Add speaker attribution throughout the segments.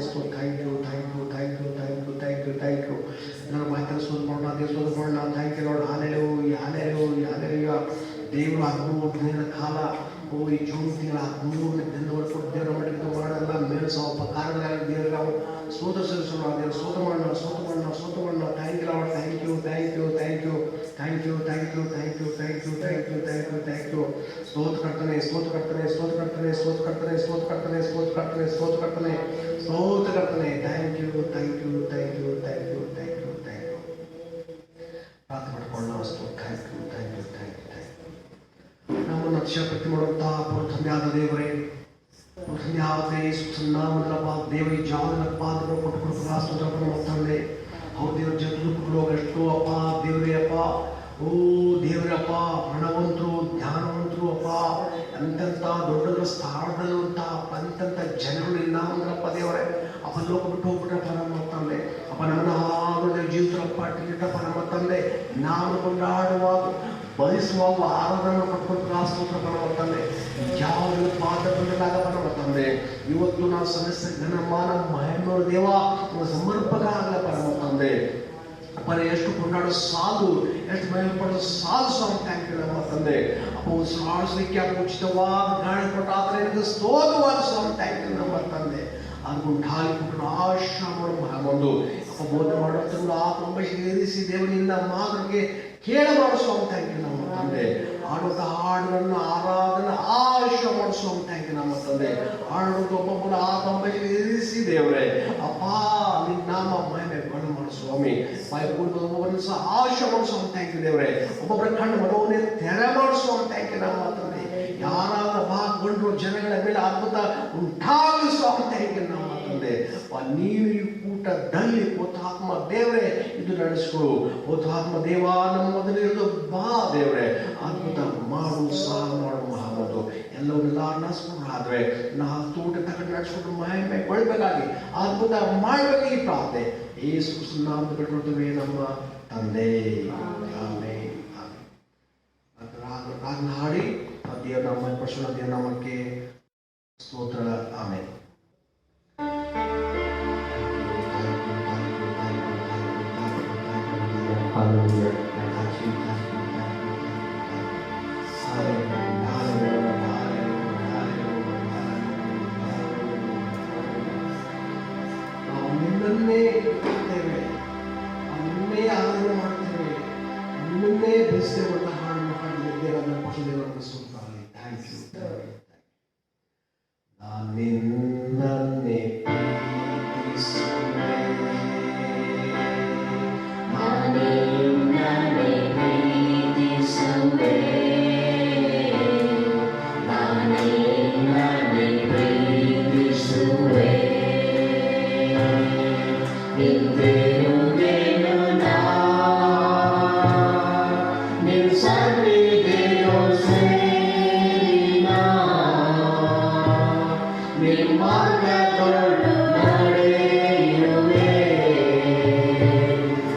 Speaker 1: ಸ್ತೋ thank you thank you thank you thank you thank you thank you ನನ್ನ ಮಾತನ್ನು ಸ್ತೋತ್ರ ಮಾಡೋಣ ದೇವ ಸ್ತೋತ್ರ ಮಾಡೋಣ thank you Lord hallelujah hallelujah hallelujah ದೇವರು 13 ದಿನಗಳ ಕಾಲ ಈ ಜೂನ್ ತಿಂಗಳ 13 ದಿನದವರೆಗೆ ಕೊಟ್ಟು ದೇವರ ಮಟ್ಟಿಗೆ ಮಾಡೋಲ್ಲ ಮೇಲು ಉಪಕಾರಗಳಾಗಿ ದೇವರಿಗೆ ನಾವು ಸ್ತೋತ್ರ ಸಲ್ಲಿಸೋಣ ದೇವರು ಸ್ತೋತ್ರ ಮಾಡೋಣ ಸ್ತೋತ್ರ ಮಾಡೋಣ ಸ್ತೋತ್ರ ಮಾಡೋಣ thank you lord thank you thank you thank you thank you thank you thank you thank you thank you thank you thank you ಸ್ತೋತ್ರ ಕರ್ತನೆ ಸ್ತೋತ್ರ ಕರ್ತನೆ ಸ್ತೋತ್ರ ಕರ್ತನೆ ಸ್ತೋತ್ರ ಕರ್ತನೆ ಸ್ತೋತ್ರ ಕರ್ತನೆ ಸ್ತೋತ್ರ ಕರ್ತನೆ ಸ್ತೋತ್ರ ಕರ್ತನೆ ಸ್ತೋತ್ರ ಕರ್ತನೆ thank you thank you thank you thank you thank you thank you ಪ್ರಾರ್ಥನೆ ಮಾಡ್ಕೊಳ್ಳೋಣ ಸ್ತೋತ್ರ thank you thank you thank you thank you ನಮ್ಮನ್ನು ಅತಿಶಯಪಟ್ಟಿ ಮಾಡುವಂತಹ ಪುರುಷನ್ಯಾದ ದೇವರೇ ಪುರುಷನ್ಯಾವೇ ಸುನಾಮನಪ್ಪ ದೇವರಿ ಜಾವನಪ್ಪ ದೇವರು ಕೊಟ್ಟು ರಾಷ್ಟ್ರ ಮಾಡ್ತಾನೆ ಅವ್ರ ದೇವ್ರ ಜನರು ಎಷ್ಟೋ ಅಪ್ಪ ದೇವರೇ ಅಪ್ಪ ಓ ದೇವರಪ್ಪ ಹಣವಂತರು ಧ್ಯಾನವಂತರು ಅಪ್ಪ ಎಂತೆಂಥ ದೊಡ್ಡ ದೊಡ್ಡ ಸ್ಥಾನದಲ್ಲಿರುವಂಥ ಎಂತೆಂಥ ಜನಗಳು ಇಲ್ಲ ಅಂದ್ರಪ್ಪ ದೇವರೇ ಅಪ್ಪ ಲೋಕ ಬಿಟ್ಟು ಹೋಗ್ಬಿಟ್ರಪ್ಪ ನಮ್ಮ ತಂದೆ ಅಪ್ಪ ನನ್ನ ಹಾಗೆ ಜೀವಿತರಪ್ಪ ಟಿಕೆಟಪ್ಪ ನಮ್ಮ ತಂದೆ ನಾವು ಕೊಂಡಾಡುವಾಗ ಬಯಸುವಾಗ ಆರಾಧನೆ ಪಡ್ಕೊಂಡು ಸ್ತೋತ್ರ ನಮ್ಮ ತಂದೆ ಯಾವ ಪಾದ ಬಂದಲಾಗಪ್ಪ ನಮ್ಮ ತಂದೆ ಇವತ್ತು ನಾವು ಸಮಸ್ಯೆ ಘನಮಾನ ಮಹಿಮೆ ದೇವ ಸಮರ್ಪಕ ಆಗಲಪ್ಪ ನಮ್ಮ ತಂದೆ ಅಪ್ಪ ಎಷ್ಟು ಕೊಂಡಾಡೋ ಸಾಲು ಎಷ್ಟು ಮಹಿಮೆ ಪಡೋ ಸಾಲು ಸ್ವಾಮಿ ಥ್ಯಾಂಕ್ ಯು ನಮ್ಮ ತಂದೆ ಅಪ್ಪ ಆಡಿಸ್ಲಿಕ್ಕೆ ಉಚಿತವಾದ ಗಾಳಿ ಕೊಟ್ಟಾದ್ರೆ ಸ್ತೋತ್ರವಾದ ಸ್ವಾಮಿ ಥ್ಯಾಂಕ್ ಯು ನಮ್ಮ ತಂದೆ ಅದನ್ನು ಢಾಲಿ ಕೊಟ್ಟು ಆಶ್ರಮ ಒಂದು ಅಪ್ಪ ಬೋಧನೆ ಮಾಡೋದ್ರಿಂದ ಆತ್ಮಂಬರಿಸಿ ದೇವನಿಂದ ಮಾತುಗಳಿಗೆ ಕೇಳಬಾರ ಸ್ವಾಮಿ ಥ್ಯಾಂಕ್ ಯು ನಮ್ಮ ತಂದೆ ಆಡುವಂಥ ಹಾಡುಗಳನ್ನು ಆರಾಧನೆ ಆಶ್ರಮ ಮಾಡೋ ಸ್ವಾಮಿ ಥ್ಯಾಂಕ್ ಯು ನಮ್ಮ ತಂದೆ ಆಡುವಂಥ ಒಬ್ಬೊಬ್ಬರ ಆತ್ಮಂಬರಿಸಿ ದೇವರೇ ಅಪ್ಪ ನಿನ್ನ ನಾಮ ಮಹಿಮೆ ಕಣ್ಣು ಮಾಡು ಸ್ವಾಮಿ ಒಬ್ಬೊಬ್ಬರನ್ನು ಸಹ ಆಶ್ರಮ ಮಾಡೋ ಸ್ವಾಮಿ ಥ್ಯಾಂಕ್ ಯು ದೇವರೇ ಒಬ್ಬೊಬ್ಬರ ಕಣ್ಣು ಮನವನ್ನೇ ತೆರೆ ಮಾಡೋ ಸ್ವಾಮಿ ಥ್ಯಾಂಕ್ ಯು ನಮ್ಮ ತಂದೆ ಯಾರಾದ ಭಾಗಗೊಂಡ್ರು ಜನಗಳ ಮೇಲೆ ಅದ್ಭುತ ಉಂಟಾಗಲು ಸ್ವಾಮಿ ಥ್ಯಾಂಕ್ ಯು ನಮ್ಮ ತಂದೆ ನೀನು ಈ ಕೂಟದಲ್ಲಿ ಪೋತಾತ್ಮ ದೇವರೇ ಇದು ನಡೆಸಿಕೊಡು ಪೋತಾತ್ಮ ದೇವ ನಮ್ಮ ಮೊದಲಿರೋದು ಬಾ ದೇವರೇ ಅದ್ಭುತ ಮಾಡು ಸಹ ಮಾಡು ಮಹಾಮದು ಎಲ್ಲವನ್ನೆಲ್ಲ ನಡೆಸ್ಕೊಂಡ್ರಾದ್ರೆ ನಾವು ತೋಟ ತಗೊಂಡು ನಡೆಸ್ಕೊಂಡು ಮಹಿಮೆ ಕೊಡಬೇಕಾಗಿ ಅದ್ಭುತ ಮಾಡಬೇಕಾಗಿ ಪ್ರಾರ್ಥನೆ ಯೇಸು ನಾಮದಲ್ಲಿ ಬಿಟ್ಕೊಡ್ತೇವೆ ನಮ್ಮ ತಂದೆ ಆಮೇಲೆ ರಾಗ ಹಾಡಿ ದೇವರ ನಾಮ ಪರಶುರ ದೇವರ ನಾಮಕ್ಕೆ ಸ್ತೋತ್ರ ಆಮೇಲೆ ನಾವು ನಿನ್ನನ್ನೇ ಇರ್ತೇವೆ ನಿನ್ನೇ ಆರಾಧನೆ ಮಾಡ್ತೇವೆ ನಿನ್ನನ್ನೇ ಬೆಳೆಸ್ತೇವೆ ಅಂತ ಹಾಡನ್ನು ಹಾಡಿದ ದೇವರ ಪಶುದೇವರನ್ನು ಸುತ್ತಾಗಲಿ ಥ್ಯಾಂಕ್ ಯು ನಾನು ನಿನ್ನನ್ನೇ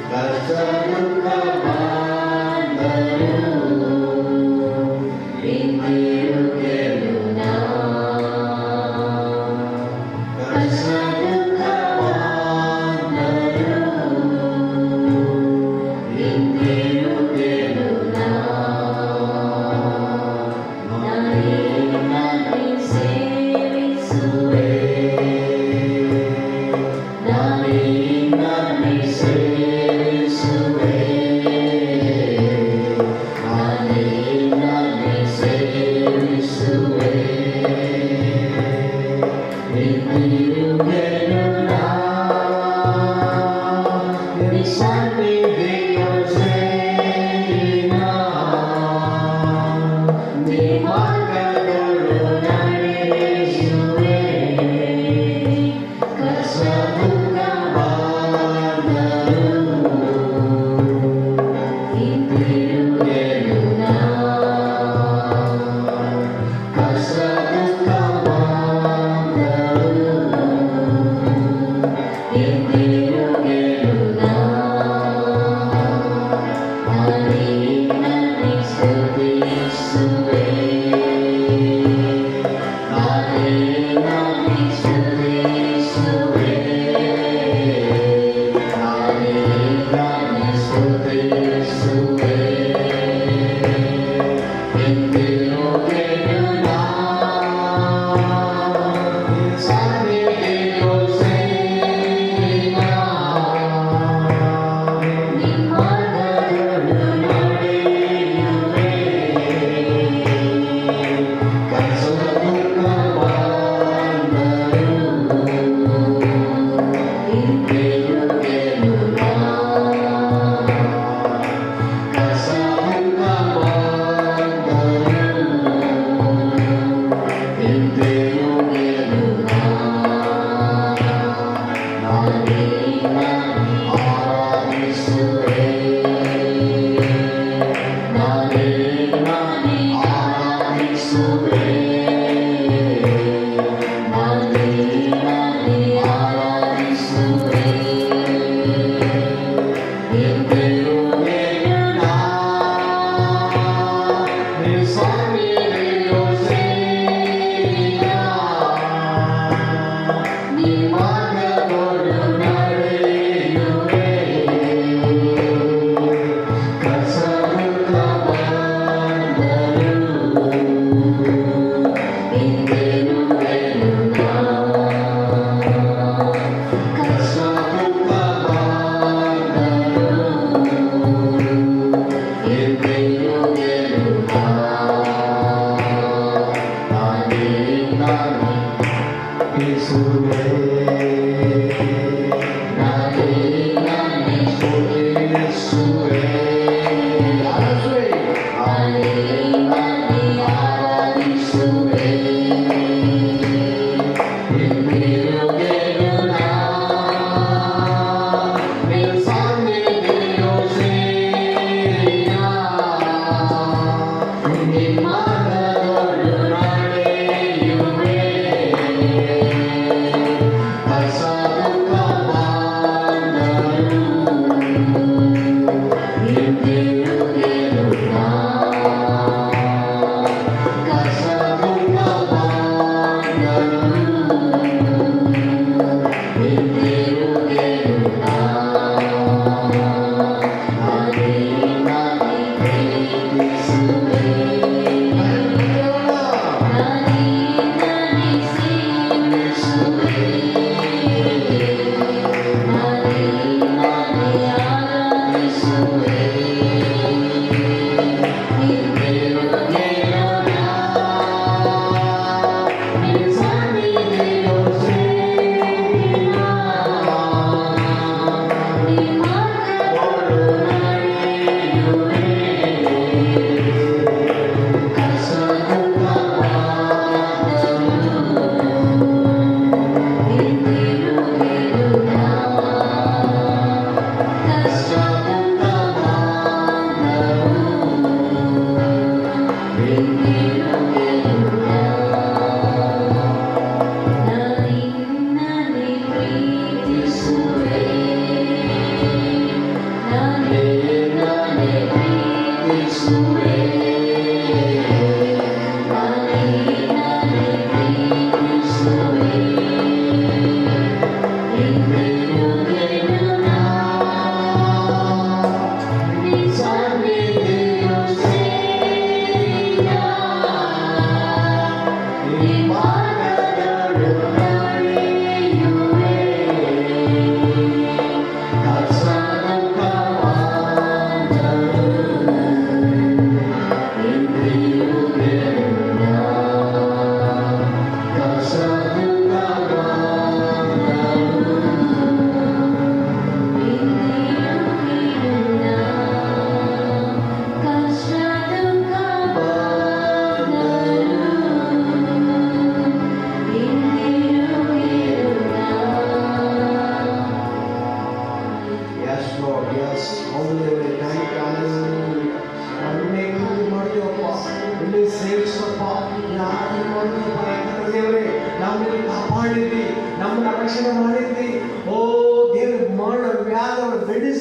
Speaker 2: Kasta duka bandaru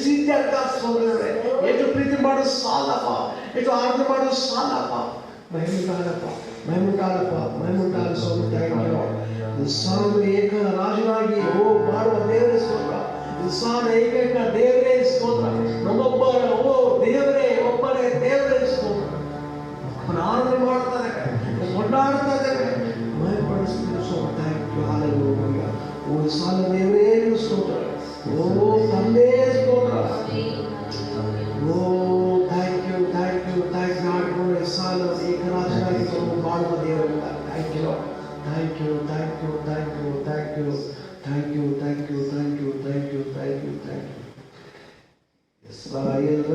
Speaker 1: ಹೆಚ್ಚಿದ್ದಾಗ ಸೋದರೇ ಎಷ್ಟು ಪ್ರೀತಿ ಮಾಡೋ ಸಾಲಪ್ಪ, ಎಷ್ಟು ಆರಾಧನೆ ಮಾಡೋ ಸಾಲಪ್ಪ. ಮಹಿಮುಂಟಾಗಪ್ಪ, ಮಹಿಮುಂಟಾಗಪ್ಪ, ಮಹಿಮುಂಟಾಗ ಸ್ವಾಮಿ. Thank you. ಸಾನು ಏಕ ರಾಜನಾಗಿ ಮಾಡುವ ದೇವರೇ ಸ್ತೋತ್ರ. ಸಾನು ಏಕೈಕ ದೇವರೇ ಸ್ತೋತ್ರ. ನಮ್ಮೊಬ್ಬರ ದೇವರೇ, ಒಬ್ಬರೇ ದೇವರೇ ಸ್ತೋತ್ರ. ಆರಾಧನೆ ಮಾಡ್ತಾ ಇದ್ದೇವೆ, ಕೊಂಡಾಡ್ತಾ ಇದ್ದೇವೆ, ಮಹಿಮೆಪಡಿಸ್ತೀವಿ ಸ್ವಾಮಿ. Thank you. ಹಾಲೆಲೂಯಾ. ಓ ಸಾಲ ದೇವರೇ ಸ್ತೋತ್ರ. ಓ ತಂದೆ ಸ್ತೋತ್ರ. ಓ thank you, thank you, thank you. ಆಡಿಕೊಂಡ್ರೆ ಸಾಲ ಏಕರಾಜನಾಗಿ ಮಾಡುವ ದೇವರು. Thank you, thank you, thank you, thank you, thank you, thank you, thank you, thank you, thank you, thank you, thank you. Israel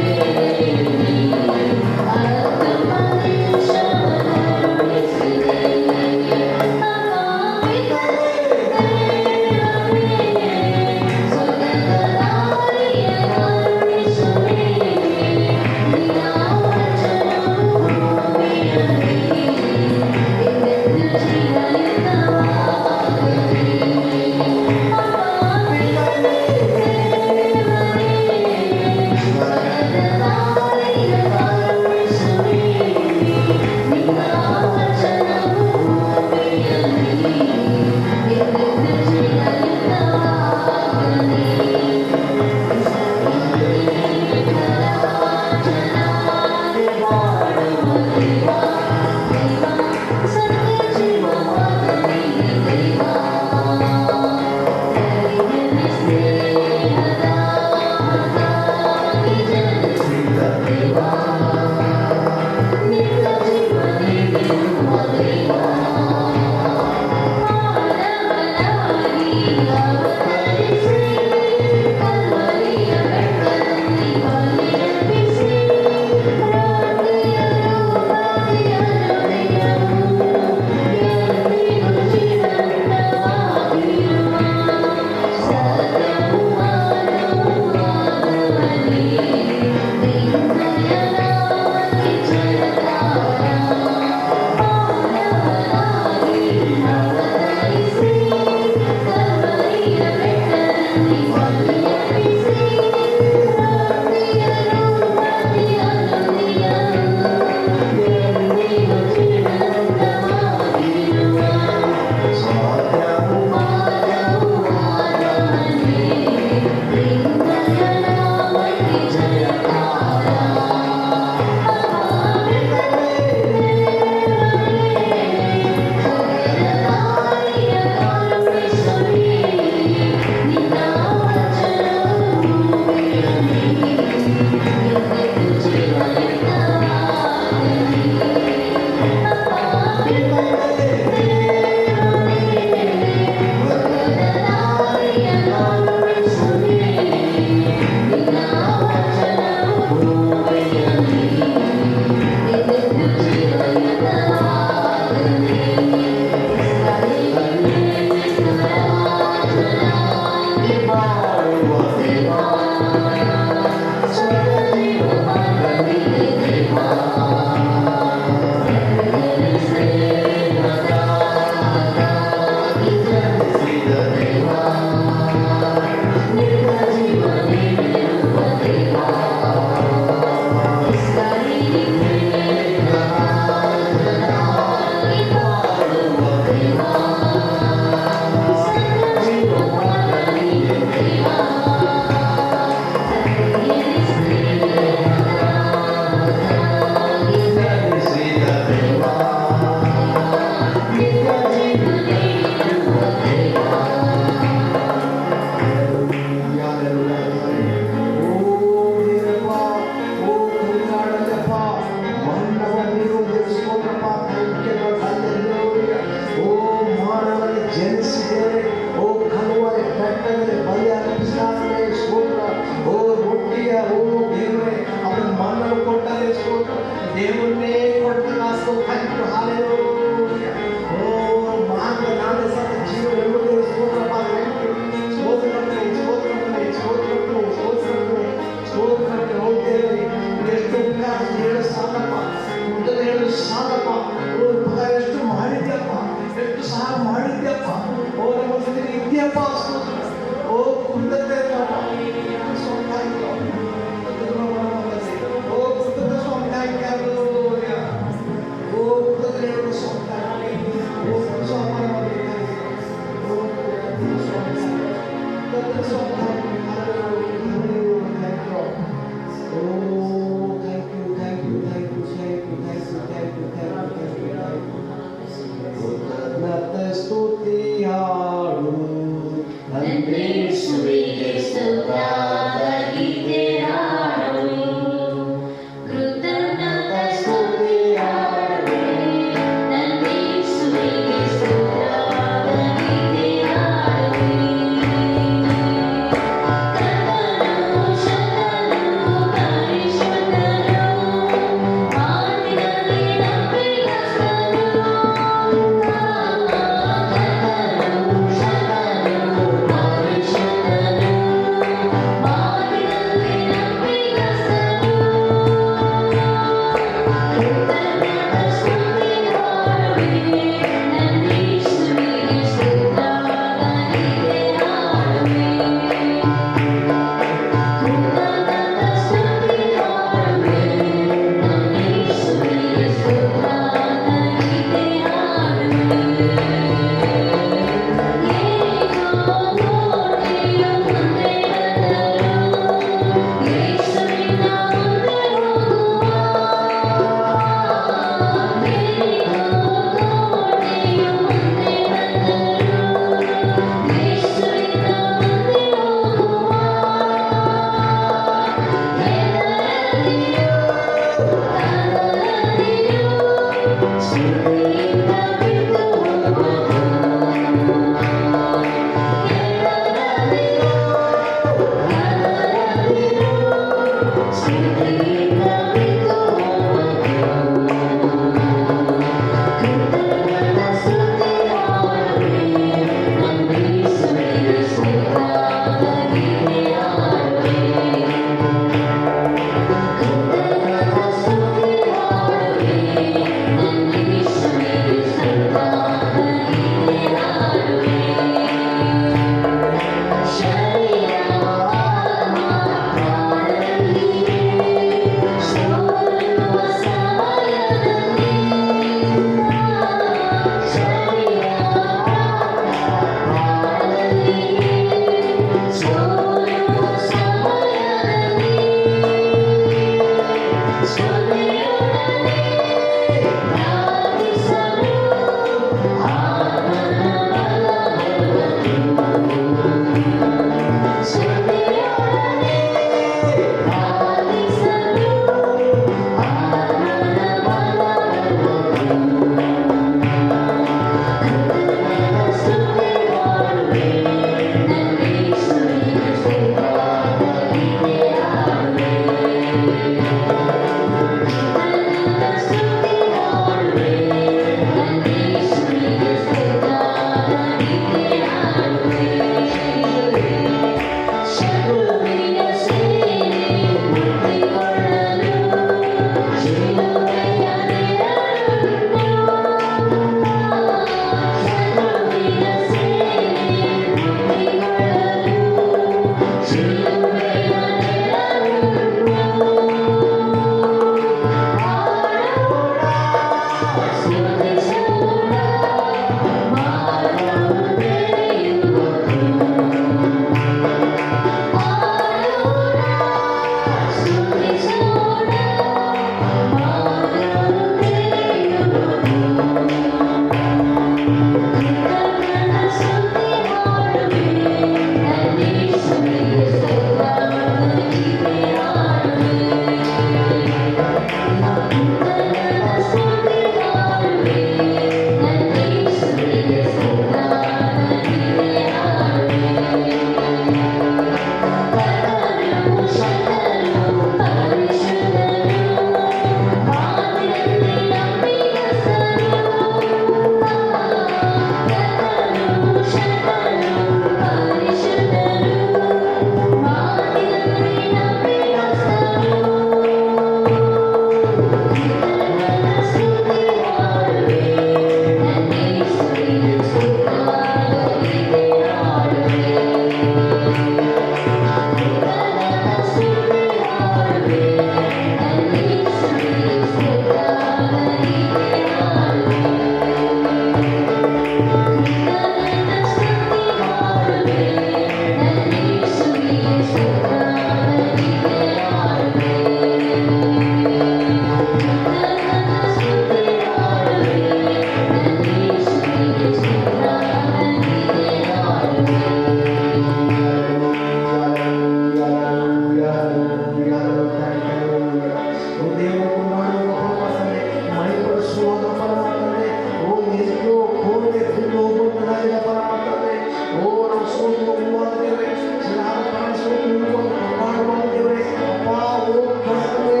Speaker 1: ಸ್ತೋತ್ರವಾದ ದೇವರೇ, ಸದಾದ ಕಾಲ ಸ್ತೋತ್ರವಾದ ಕೊಂಡಾಡುವ ದೇವರೇ, ಅಪ್ಪ ಓ ಕರ್ತನೇ,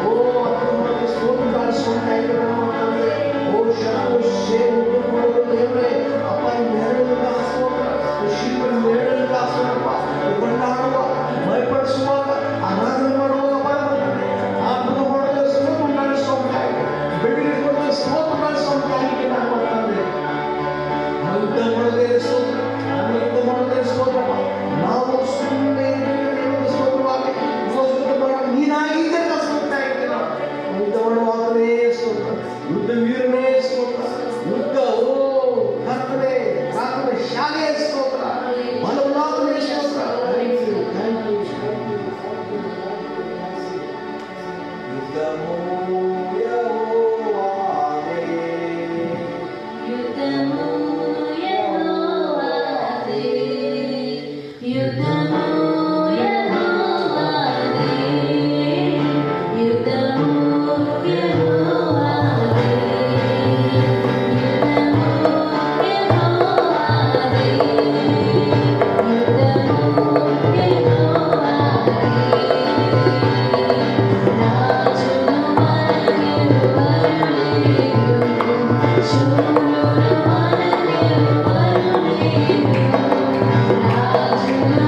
Speaker 1: ಓ ಅದ್ಭುತವಾದ ಸ್ತೋತ್ರವಾದ ಸೊಂಟಾಯಿಗಳು ತಂದೆ, ಓ ಶರಣು ಸೇವಕರು ದೇವರೇ, ಅಪ್ಪ ನೆರಳಿನ ಸ್ತೋತ್ರ, ಶಿಲ್ಪನ ನೆರಳಿನ ಸ್ತೋತ್ರಪ್ಪ, ಕೊಂಡಾಡುವ ಭಯಪಡಿಸುವಾಗ ಆರಾಧನೆ ಮಾಡುವಾಗ ಬರಬರ್ತದೆ, ಅದ್ಭುತ ಮಾಡೋದ ಸ್ತೋತ್ರವಾದ ಸೊಂಟಾಯಿಗಳು, ಬಿಡುಗಡೆ ಕೊಡುವ ಸ್ತೋತ್ರವಾದ ಸೊಂಟಾಯಿಗೆ ನಾವು ತಂದೆ, ಯುದ್ಧ ಮಾಡದೇ ಸ್ತೋತ್ರ, ಯುದ್ಧ ಮಾಡದೇ ಸ್ತೋತ್ರಪ್ಪ, ನಾವು ಸುಮ್ಮನೆ ಸ್ತೋತ್ರವಾಗಿ ಸ್ತೋತ್ರ ಮಾಡ ನೀನಾಗಿದ್ದೆ ಸ್ತೋತ್ರ ನಾವು ಯುದ್ಧ ಮಾಡುವಾಗಲೇ ಸ್ತೋತ್ರ, ಯುದ್ಧ ವೀರನೇ ಸ್ತೋತ್ರ, ಯುದ್ಧ ಓ ಕರ್ತನೇ ರಾತ್ರಿ ಶಾಲೆಯ ಸ್ತೋತ್ರ, ಬಲವಾದನೇ ಸ್ತೋತ್ರ. ಯುದ್ಧಮೋ ಯೆಹೋವನೇ,
Speaker 2: ಯುದ್ಧಮೋ ಯೆಹೋವನೇ, ಯುದ್ಧಮೋ ಯೆಹೋವನೇ, ಯುದ್ಧಮೋ ಯೆಹೋವನೇ, ಯುದ್ಧಮೋ ಯೆಹೋವನೇ, ಯುದ್ಧಮೋ ಯೆಹೋವನೇ. ರಾಜನು ಮನಗೆ ಬರುವೆನು, ಶೂರನು ಮನಗೆ ಬರುವೆನು, ರಾಜನು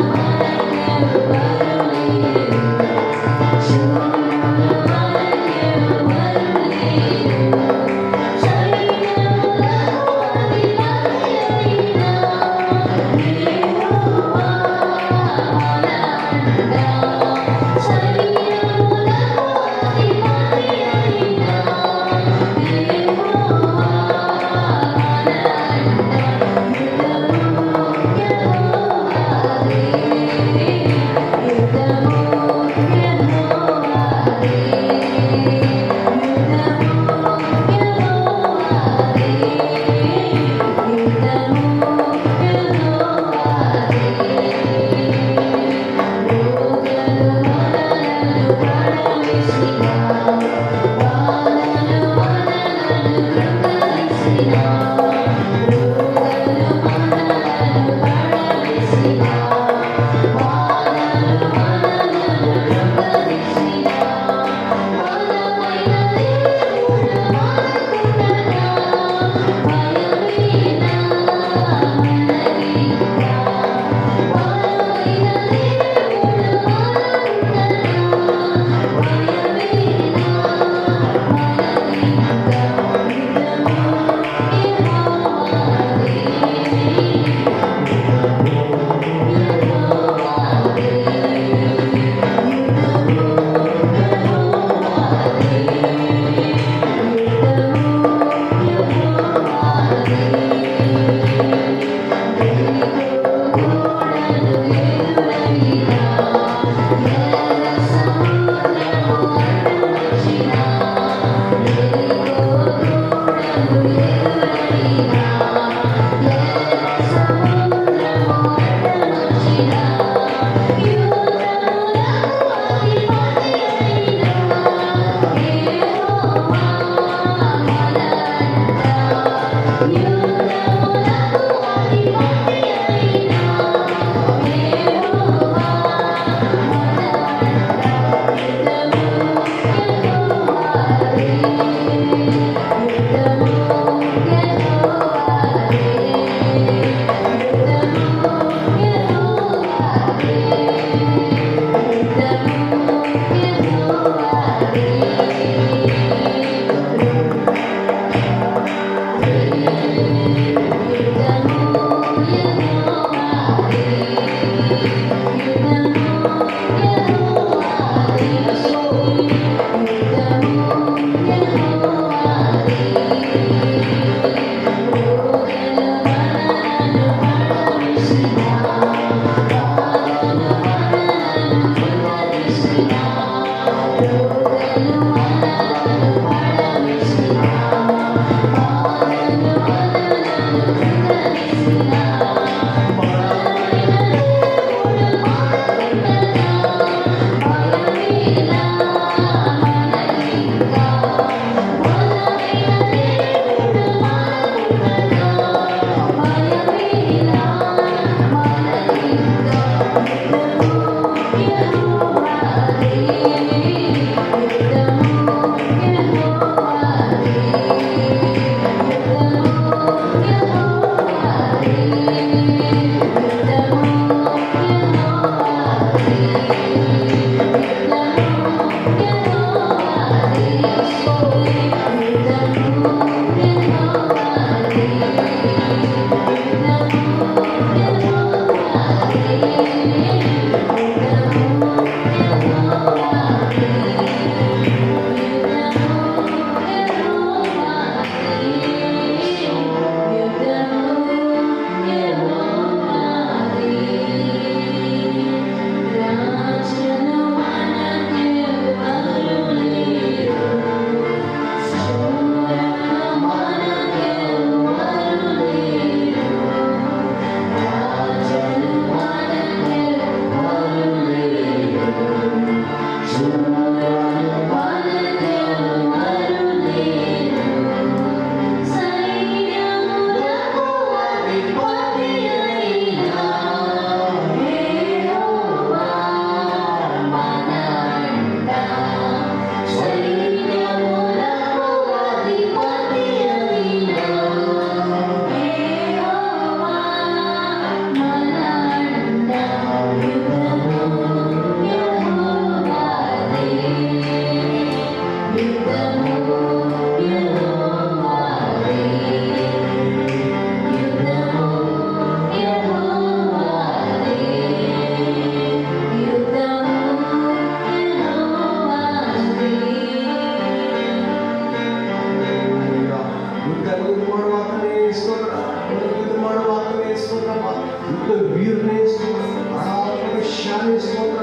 Speaker 1: ವೀರನೇ ಸ್ತೋತ್ರ, ಅನಾಥಶಾಲೆ ಸ್ತೋತ್ರ,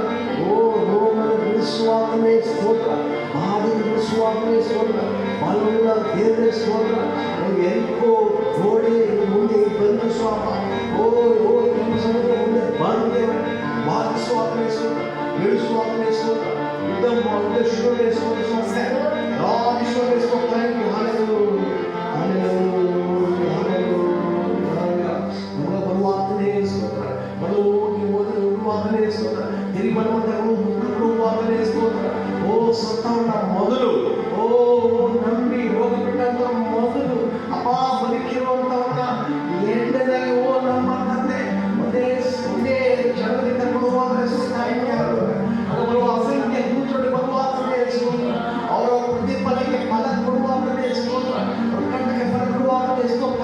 Speaker 1: ಓ ರೋಮನ ಬಿಡಿಸುವಾತನೇ ಸ್ತೋತ್ರ, ಬಾಧೆ ಬಿಡಿಸುವಾತನೇ ಸ್ತೋತ್ರ, ಬಲವುಳ್ಳ ದೇವರೇ ಸ್ತೋತ್ರ. ಎಲ್ಕೋ ಗೋಡೆ ಮುಂದೆ ಬಂದು ಸ್ವಾಮ, ಓ ಓ ನಿಮ್ಮ ಸಮುದ್ರ ಮುಂದೆ ಬಂದು ಬಾಧಿಸುವಾತನೇ ಸ್ತೋತ್ರ, ಬಿಡಿಸುವಾತನೇ ಸ್ತೋತ್ರ, ಯುದ್ಧಶೂರನೇ ಸ್ತೋತ್ರ, ರಾಜೇಶ್ವರನೇ ಸ್ತೋತ್ರ. Thank you. ಹಲ್ಲೆಲೂಯಾ, ಹಲ್ಲೆಲೂಯಾ, ಹಲ್ಲೆಲೂಯಾ. ನಮಗೆ ಬರುವಾತನೇ ಸ್ತೋತ್ರ, ಬಲವಾಗಿ ಓದುವಾತನೇ ಸ್ತೋತ್ರ, ತಿರುಗಿ ಬರುವಂತರು ಮುಟ್ಟುವಾತನೇ ಸ್ತೋತ್ರ. ಓ ಸತ್ತವನ ಮೊದಲು, ಓ ನಂಬಿ ಹೋಗಿಬಿಟ್ಟಂತ ಮೊದಲು ಅಪ್ಪ ಬದುಕಿರುವಂತವನ್ನ ಎಂಡದಲ್ಲಿ, ಓ ನಮ್ಮ ತಂದೆ ಒಂದೇ ಜನರಿಂದ ಕೊಡುವಾತನೇ ಸ್ತೋತ್ರ. ಅವರು ಅಸಂಖ್ಯ ದೂತರು ಬರುವಾತನೇ ಸ್ತೋತ್ರ, ಅವರ ಪ್ರತಿಫಲಕ್ಕೆ ಫಲ ಕೊಡುವಾತನೇ ಸ್ತೋತ್ರ, ಕಂಡಕ್ಕೆ ಫಲ ಕೊಡುವಾತನೇ ಸ್ತೋತ್ರ.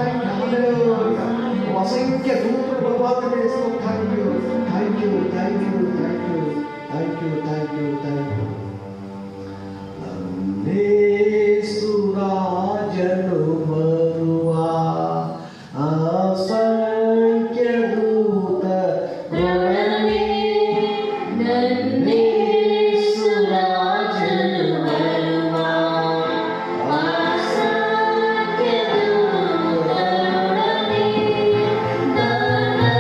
Speaker 1: ಅಸಂಖ್ಯ ದೂತರು ಬರುವಾತನೇ ಸ್ತೋತ್ರ. Thank you, thank you, thank you, thank you, thank you, thank you, thank you. ಸುರಾಜನು ಬರುವ ಅಸಂಖ್ಯ ದೂತರೊಡನೆ
Speaker 2: ನನ್ನೇಸು ರಾಜನು ಬರುವ ಅಸಂಖ್ಯ ದೂತರೊಡನೆ ನನ್ನನ್ನು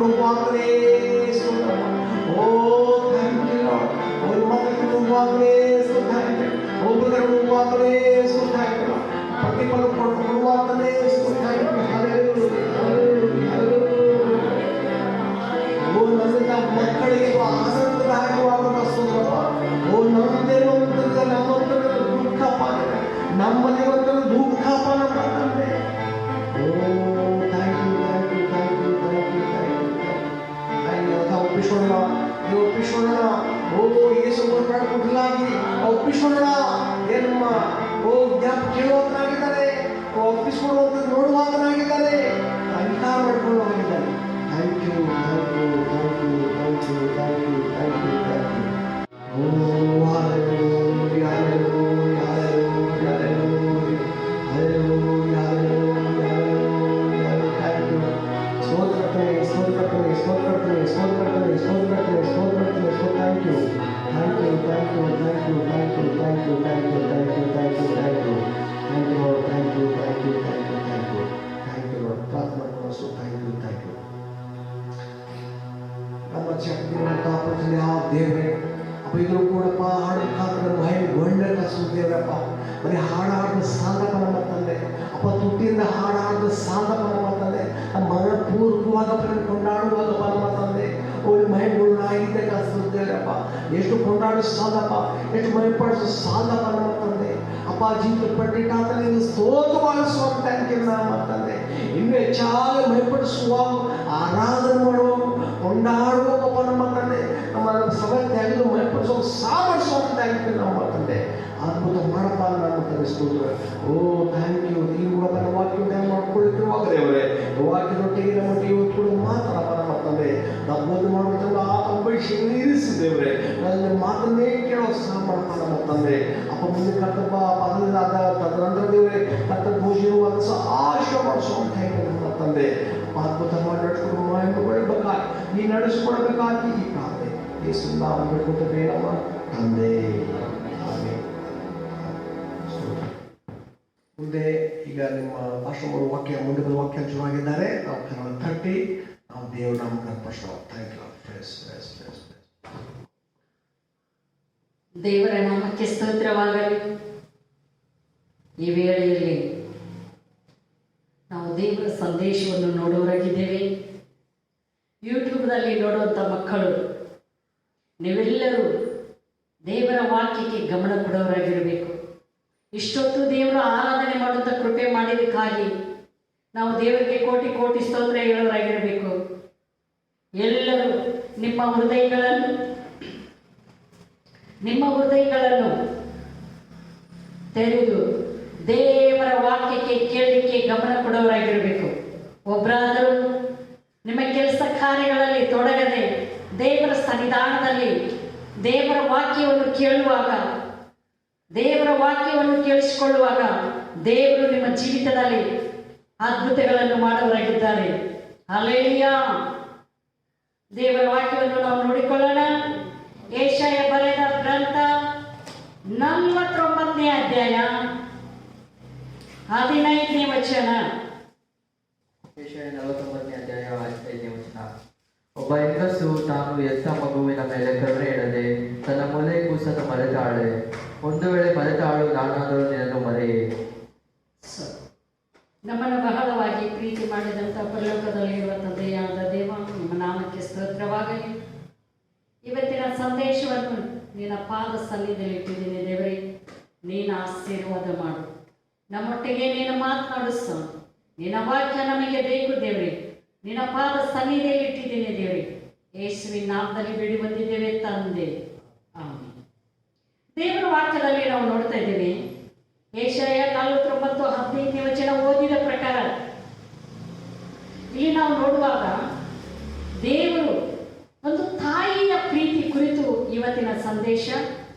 Speaker 1: ಹೋಗುವಾಗಲೇ ಓ ಥ್ಯಾಂಕ್ ಯು ಲಾರ್ಡ್. ಅವ್ರ ಮಕ್ಕಳು ಹೋಗುವಾಗಲೇ ಥ್ಯಾಂಕ್ ಯು. ಒಬ್ಬರು ಹೋಗುವಾಗಲೇ ಥ್ಯಾಂಕ್ ಯು. ಪ್ರತಿಫಲ ಕೊಡುವಾಗಲೇ ಥ್ಯಾಂಕ್ ಯು. ಓ ನನ್ನಿಂದ ಮಕ್ಕಳಿಗೆ ಆನಂದದಾಯಕವಾದ ಸ್ತೋತ್ರಪ್ಪ. ಓ ನಮ್ಮದೇನೊಂದು ನಮ್ಮೊಂದು ದುಃಖಪ್ಪ, ನಮ್ಮಲ್ಲಿ ಒಂದು ದುಃಖಪ್ಪ ನಮ್ಮ ತಂದೆ. ಓ thank you thank you thank you thank you thank you. ಒಪ್ಪಿಸೋಣ, ಒಪ್ಪಿಸೋಣ. ಓ ಯೇಸು ಕೊಟ್ಟಲಾಗಿ ಒಪ್ಪಿಸೋಣ. ಏನಮ್ಮ ಓ ಜ್ಞಾಪ ಕೇಳುವಂತನಾಗಿದ್ದಾರೆ, ಒಪ್ಪಿಸಿಕೊಳ್ಳುವಂತ ನೋಡುವಂತನಾಗಿದ್ದಾರೆ, ಅಂಕಾರ ಮಾಡಿಕೊಳ್ಳುವಾಗಿದ್ದಾರೆ. Thank you thank you thank you thank you thank you thank you thank you. ಓ hallelujah hallelujah hallelujah hallelujah hallelujah hallelujah. Thank you. ಸ್ತೋತ್ರಕರ್ತನೇ ಸ್ತೋತ್ರಕರ್ತನೇ ಸ್ತೋತ್ರಕರ್ತನೇ ಸ್ತೋತ್ರಕರ್ತನೇ ಸ್ತೋತ್ರಕರ್ತನೇ ಸ್ತೋತ್ರಕರ್ತನೇ ಸ್ತೋ. Thank you thank you thank you thank you thank you thank you thank you thank you thank you thank you thank you lord. Thank you thank you thank you thank you thank you Lord. ಪ್ರಾರ್ಥನಾ ಮಾಡಿಸು. Thank you thank you. ನಮ್ಮ ಶಕ್ತಿಯನ್ನು ಕಾಪಾಡ್ತೀನಿ ಆ ದೇವರೇ. ಅಪ್ಪ ಇದ್ರು ಕೂಡಪ್ಪ ಹಾಡು ಕಾದ್ರೆ ಮೈ ಗೊಂಡೆ ಕಸು ದೇವರಪ್ಪ. ಬರೀ ಹಾಡಾಡಿದ ಸಾಧಕ ನಮ್ಮ ತಂದೆ ಅಪ್ಪ. ತುಟ್ಟಿಯಿಂದ ಹಾಡಾಡಿದ ಸಾಧಕ ನಮ್ಮ ತಂದೆ. ಮನ ಪೂರ್ವವಾಗ ಕೊಂಡಾಡುವಾಗಪ್ಪ ನಮ್ಮ ತಂದೆ. ಒಳ್ಳೆ ಮೈಗಳು ಆಗಿದ್ದೆ ಕಲಿಸುತ್ತೇವಪ್ಪ. ಎಷ್ಟು ಕೊಂಡಾಡೋ ಸಾಧಪ್ಪ, ಎಷ್ಟು ಮೈಪಡಿಸೋ ಸಾಧಪ್ಪ ನಮ್ಮ ತಂದೆ ಅಪ್ಪ. ಜೀವಿತ ಪಟ್ಟಿಟ್ಟಾತ ನೀನು ಸ್ತೋತ್ರವಾಗಿಸುವ ಥ್ಯಾಂಕ್ ಯು ನಮ್ಮ ತಂದೆ. ಇನ್ನೂ ಹೆಚ್ಚಾಗಿ ಮೈಪಡಿಸುವಾಗ ಆರಾಧನೆ ಮಾಡುವ ಕೊಂಡಾಡುವಪ್ಪ ನಮ್ಮ ತಂದೆ. ನಮ್ಮ ಸಭೆ ತ್ಯಾಗಲು ಮೈಪಡಿಸುವ ಸಾಮರ್ಥ್ಯ ಥ್ಯಾಂಕ್ ಯು ನಮ್ಮ ತಂದೆ. ಅದ್ಭುತ ಮಾಡಪ್ಪ ನಮ್ಮ ತಂದೆ ಸ್ತೋತ್ರ. ಓ ಥ್ಯಾಂಕ್ ಯು. ಈ ಮೂಲಕ ನಮ್ಮ ವಾಕ್ಯ ಧ್ಯಾನ ಮಾಡ್ಕೊಳ್ಳಿಕ್ಕಿರುವಾಗ ದೇವರೇ ವಾಕ್ಯದೊಟ್ಟಿಗೆ ನಮ್ಮ ಇವತ್ತು ಕೂಡ ಮಾತಾಡಪ್ಪ ನಮ್ಮ ತಂದೆ. ನಾವು ಓದು ಮಾಡುವುದನ್ನು ಆ ಕಂಬಳಿಸಿ ಇರಿಸಿದ್ದೇವ್ರೆ ನನ್ನ ಮಾತನ್ನೇ ಕೇಳೋ ಸಹ ಮಾಡಪ್ಪ ನಮ್ಮ ತಂದೆ ಅಪ್ಪ. ಮುಂದೆ ಕರ್ತಪ್ಪ ಪದದಿಂದ ತದನಂತರ ದೇವರೇ ಕರ್ತ ಭೋಜನವಾದ ಸಹ ಆಶಯ ಮಾಡಿಸೋ ಥ್ಯಾಂಕ್ ಯು ನಮ್ಮ ತಂದೆ. ಅದ್ಭುತ ಮಾಡಿ ನಡ್ಸ್ಕೊಂಡು ಬೆಳಬೇಕಾಗಿ ನೀ ನಡೆಸ್ಕೊಡ್ಬೇಕಾಗಿ ಈ ಪ್ರಾರ್ಥನೆ ಯೇಸು ನಾವು ಬಿಡ್ಕೊಳ್ತೇವೆ ನಮ್ಮ ತಂದೆ. ಮುಂದೆ ಈಗ ನಿಮ್ಮ ಭಾಷಣಗಳು ವಾಕ್ಯ ಮುಂದೆ ವಾಕ್ಯ ಶುರುವಾಗಿದ್ದಾರೆ. ನಾವು ಕನ್ನಡ ತಟ್ಟಿ ನಾವು ದೇವರ ನಾಮಕ್ಕೆ ಪ್ರಶ್ನೆ. Thank you friends.
Speaker 2: ದೇವರ ನಾಮಕ್ಕೆ ಸ್ತೋತ್ರವಾಗಲಿ. ಈ ವೇಳೆಯಲ್ಲಿ ನಾವು ದೇವರ ಸಂದೇಶವನ್ನು ನೋಡುವವರಾಗಿದ್ದೇವೆ. ಯೂಟ್ಯೂಬ್ನಲ್ಲಿ ನೋಡುವಂಥ ಮಕ್ಕಳು ನೀವೆಲ್ಲರೂ ದೇವರ ವಾಕ್ಯಕ್ಕೆ ಗಮನ ಕೊಡೋರಾಗಿರಬೇಕು. ಇಷ್ಟೊತ್ತು ದೇವರ ಆರಾಧನೆ ಮಾಡುವಂಥ ಕೃಪೆ ಮಾಡಿದಕ್ಕಾಗಿ ನಾವು ದೇವರಿಗೆ ಕೋಟಿ ಕೋಟಿ ಸ್ತೋತ್ರ ಹೇಳೋರಾಗಿರಬೇಕು. ಎಲ್ಲರೂ ನಿಮ್ಮ ಹೃದಯಗಳನ್ನು ತೆರೆದು ದೇವರ ವಾಕ್ಯಕ್ಕೆ ಕೇಳಲಿಕ್ಕೆ ಗಮನ ಕೊಡೋರಾಗಿರಬೇಕು. ಒಬ್ಬರಾದರೂ ನಿಮ್ಮ ಕೆಲಸ ಕಾರ್ಯಗಳಲ್ಲಿ ತೊಡಗದೆ ದೇವರ ಸನ್ನಿಧಾನದಲ್ಲಿ ದೇವರ ವಾಕ್ಯವನ್ನು ಕೇಳುವಾಗ, ದೇವರ ವಾಕ್ಯವನ್ನು ಕೇಳಿಸಿಕೊಳ್ಳುವಾಗ ದೇವರು ನಿಮ್ಮ ಜೀವಿತದಲ್ಲಿ ಅದ್ಭುತಗಳನ್ನು ಮಾಡುವರಾಗಿದ್ದಾರೆ. ಹಲ್ಲೆಲೂಯಾ. ದೇವರ ವಾಕ್ಯವನ್ನು ನಾವು ನೋಡಿಕೊಳ್ಳೋಣ. ಯೆಶಾಯ ಬರೆದ ಗ್ರಂಥ 49ನೇ ಅಧ್ಯಾಯ 15ನೇ ವಚನ.
Speaker 3: ಯೆಶಾಯ 49ನೇ ಅಧ್ಯಾಯ 15ನೇ ವಚನ. ಒಬ್ಬ ಹೆಂಗಸು ತಾನು ಎತ್ತ ಮಗುವಿನ ಮೇಲೆ ಕರುಣೆ ಇಡದೆ ತನ್ನ ಮೊಲೆ ಕೂಸನ್ನು ಮರೆತಾಳೆ. ಒಂದು ವೇಳೆ ಮರೆತಾಳು, ನಾನಾದರೂ ನಿನ್ನನ್ನು ಮರೆಯೇ.
Speaker 2: ನಮ್ಮನ್ನು ಬಹಳವಾಗಿ ಪ್ರೀತಿ ಮಾಡಿದಂಥ ಪರಲೋಕದಲ್ಲಿರುವ ತಂದೆಯಾದ ದೇವ, ನಿಮ್ಮ ನಾಮಕ್ಕೆ ಸ್ತೋತ್ರವಾಗಲಿ. ಇವತ್ತಿನ ಸಂದೇಶವನ್ನು ನಿನ್ನ ಪಾದ ಸನ್ನಿಧಿಯಲ್ಲಿ ಇಟ್ಟಿದ್ದೀನಿ ದೇವರೇ. ನೀನು ಆಶೀರ್ವಾದ ಮಾಡು, ನಮ್ಮೊಟ್ಟಿಗೆ ನೀನು ಮಾತನಾಡಿಸ. ನಿನ್ನ ವಾಕ್ಯ ನಮಗೆ ಬೇಕು ದೇವರೇ. ನಿನ್ನ ಪಾದ ಸನ್ನಿಧಿಯಲ್ಲಿ ಇಟ್ಟಿದ್ದೀನಿ ದೇವರೇ. ಯೇಸುವಿನ ನಾಮದಲ್ಲಿ ಬೇಡಿ ಬಂದಿದ್ದೇವೆ ತಂದೆ, ಆಮೆನ್. ದೇವರ ವಾಕ್ಯದಲ್ಲಿ ನಾವು ನೋಡ್ತಾ ಇದ್ದೇವೆ. ಯೆಶಾಯ 49:15ನೇ ವಚನ ಓದಿದ ಪ್ರಕಾರ ಇಲ್ಲಿ ನಾವು ನೋಡುವಾಗ ದೇವರು ಒಂದು ತಾಯಿಯ ಪ್ರೀತಿ ಕುರಿತು ಇವತ್ತಿನ ಸಂದೇಶ.